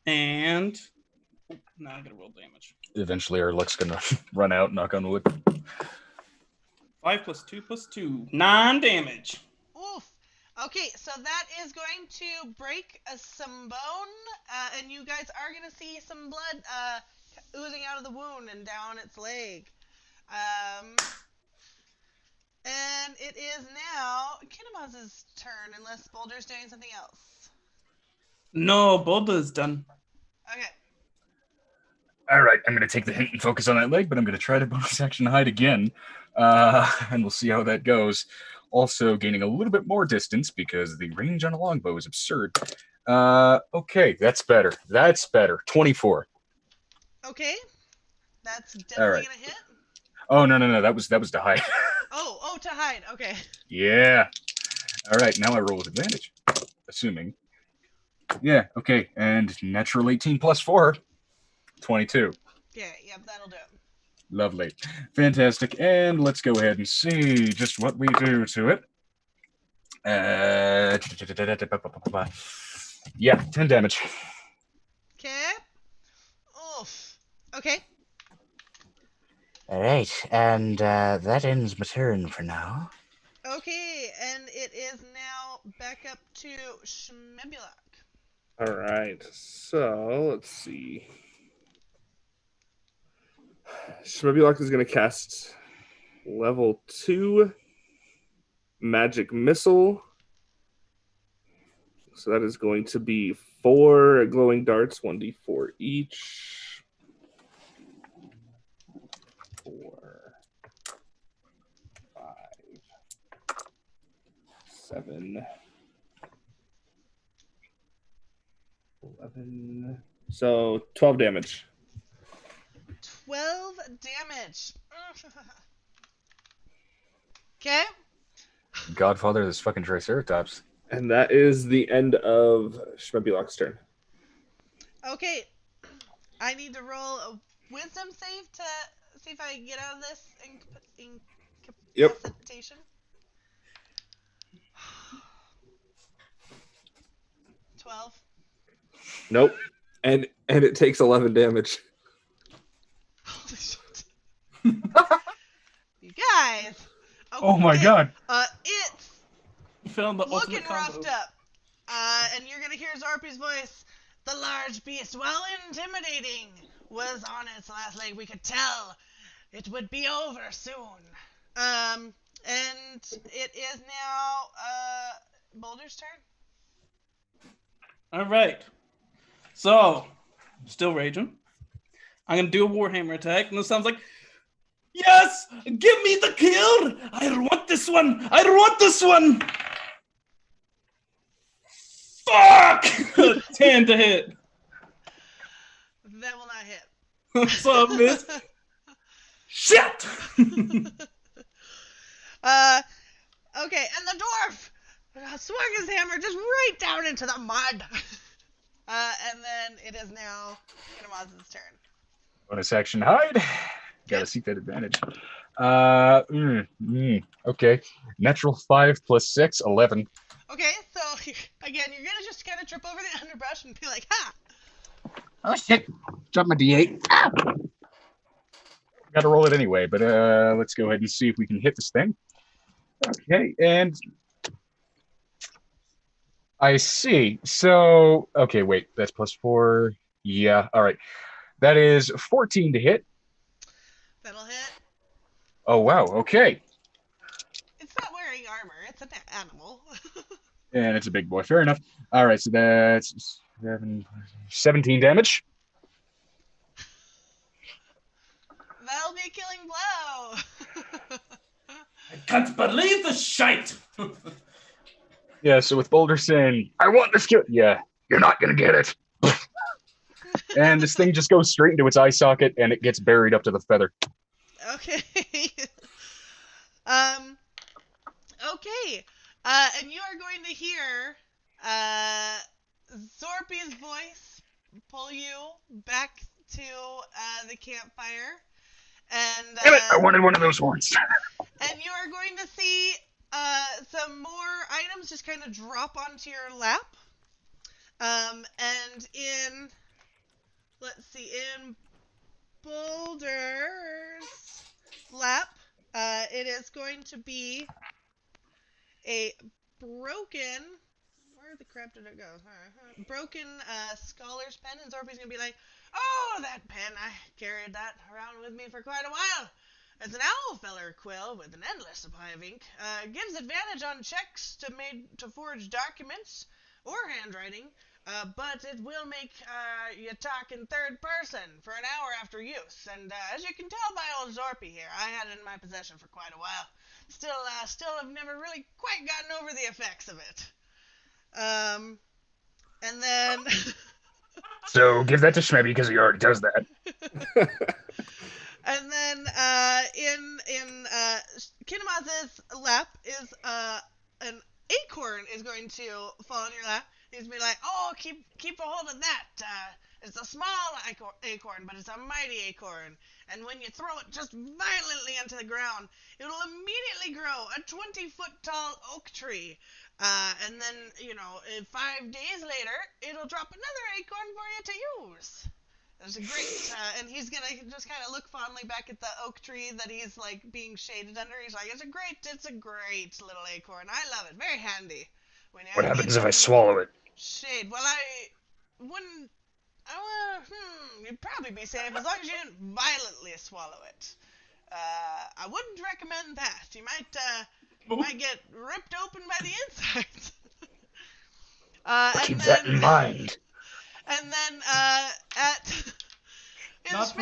And now I gotta roll damage. Eventually, our luck's gonna run out. Knock on wood. 5 plus 2 plus 2. 9 damage. Oof. Okay, so that is going to break some bone, and you guys are going to see some blood oozing out of the wound and down its leg. And it is now Kinemaz's turn, unless Boulder's doing something else. No, Boulder's done. Okay. All right, I'm going to take the hint and focus on that leg, but I'm going to try to bonus action hide again, and we'll see how that goes. Also gaining a little bit more distance because the range on a longbow is absurd. Okay, that's better. That's better. 24. Okay. That's definitely going to hit. Oh, no. That was to hide. Oh, to hide. Okay. Yeah. All right, now I roll with advantage, assuming. Yeah, okay, and natural 18 plus 4. 22. Okay, yep, that'll do it. Lovely. Fantastic. And let's go ahead and see just what we do to it. Yeah, 10 damage. Okay. Oof. Okay. All right, and that ends my turn for now. Okay, and it is now back up to Schmebulak. All right, so let's see. Schmebulak is going to cast level 2 magic missile. So that is going to be 4 glowing darts, 1d4 each. 4, 5, 7, 11. So 12 damage. 12 damage. Okay. Godfather of this fucking Triceratops. And that is the end of Schmebulak's turn. Okay. I need to roll a wisdom save to see if I can get out of this incapacitation. Yep. 12. Nope. And it takes 11 damage. Holy shit. You guys. Okay. Oh my god. It's Found the looking ultimate combo. roughed up. And you're going to hear Zorpy's voice. The large beast, while intimidating, was on its last leg. We could tell it would be over soon. And it is now Boulder's turn. All right. So, still raging. I'm going to do a Warhammer attack, and this sounds like, yes! Give me the kill! I want this one! I want this one! Fuck! 10 to hit. That will not hit. What's up, miss? Shit! Okay, and the dwarf swung his hammer just right down into the mud. And then it is now Kinemaz's turn. Bonus action hide. Gotta seek that advantage. Okay. Natural 5 plus 6, 11. Okay, so again, you're gonna just kind of trip over the underbrush and be like, ha! Oh shit! Drop my D8. Ah! Gotta roll it anyway, but let's go ahead and see if we can hit this thing. Okay, and I see. So, okay, wait. That's +4. Yeah. All right. That is 14 to hit. That'll hit. Oh, wow. Okay. It's not wearing armor. It's an animal. And it's a big boy. Fair enough. All right. So that's 17 damage. That'll be a killing blow. I can't believe the shite. Yeah. So with Boulder saying, I want this kill. Yeah. You're not going to get it. And this thing just goes straight into its eye socket and it gets buried up to the feather. Okay. Okay. And you are going to hear Zorpy's voice pull you back to the campfire, and Damn it! I wanted one of those horns. and you are going to see some more items just kind of drop onto your lap. And in, let's see, in Boulder's lap, it is going to be a broken, where the crap did it go? Broken scholar's pen, and Zorpy's going to be like, oh, that pen, I carried that around with me for quite a while. It's an owl feller quill with an endless supply of ink. Gives advantage on checks to forge documents or handwriting, but it will make you talk in third person for an hour after use. And as you can tell by old Zorpy here, I had it in my possession for quite a while. Still have never really quite gotten over the effects of it. And then So give that to Schmebby because he already does that. and then in Kinemaz's lap is an acorn is going to fall in your lap. He's gonna be like, oh, keep a hold of that. It's a small acorn, but it's a mighty acorn. And when you throw it just violently into the ground, it will immediately grow a 20-foot tall oak tree. And then, 5 days later, it'll drop another acorn for you to use. It's a great, and he's gonna just kind of look fondly back at the oak tree that he's like being shaded under. He's like, it's a great little acorn. I love it. Very handy. What happens if I swallow it? Shade. Well, I wouldn't. You'd probably be safe as long as you didn't violently swallow it. I wouldn't recommend that. You might get ripped open by the insides. Keep that in mind. And then in Not for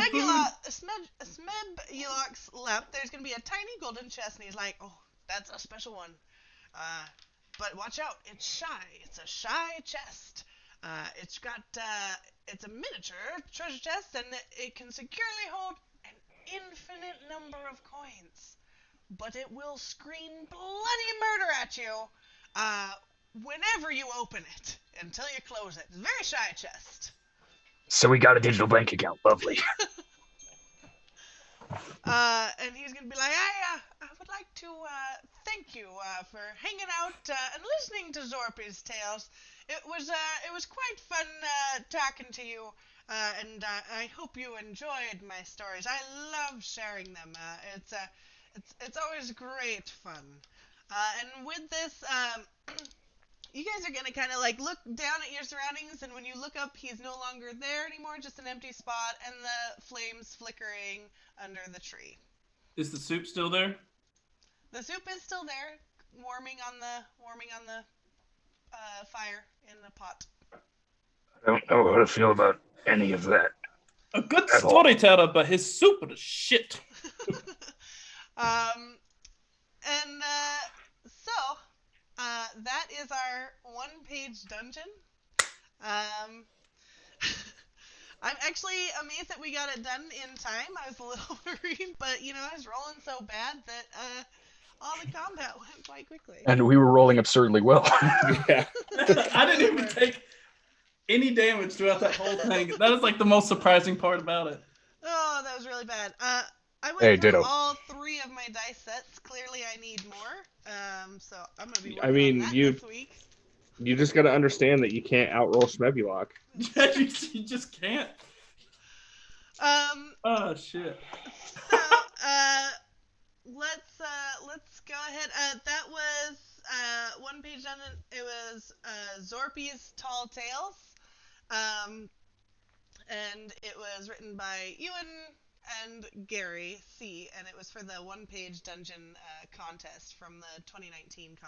Smebulok's lap, there's gonna be a tiny golden chest, and he's like, "Oh, that's a special one. But watch out, it's shy. It's a shy chest. It's a miniature treasure chest, and it can securely hold an infinite number of coins. But it will scream bloody murder at you whenever you open it until you close it. It's a very shy chest." So we got a digital bank account. Lovely. And he's gonna be like, I would like to thank you for hanging out and listening to Zorpy's tales. It was quite fun talking to you, and I hope you enjoyed my stories. I love sharing them. It's always great fun. And with this, you guys are gonna kind of like look down at your surroundings, and when you look up, he's no longer there anymore, just an empty spot, and the flames flickering under the tree. Is the soup still there? The soup is still there, warming on the fire in the pot. I don't know how to feel about any of that. A good At all. storyteller, but his soup was shit. That is our one-page dungeon. I'm actually amazed that we got it done in time. I was a little worried, but I was rolling so bad that all the combat went quite quickly. And we were rolling absurdly well. Yeah. I didn't even take any damage throughout that whole thing. That is like the most surprising part about it. Oh, that was really bad. I went Hey, through ditto. all 3 of my dice sets. Clearly, I need more. So I'm gonna be working I mean, on that you- this week. You just got to understand that you can't outroll Schmebulok. You just can't. Oh shit. So let's go ahead. That was one-page dungeon. It was Zorpy's Tall Tales, and it was written by Euan and Garry C, and it was for the one-page dungeon contest from the 2019 contest.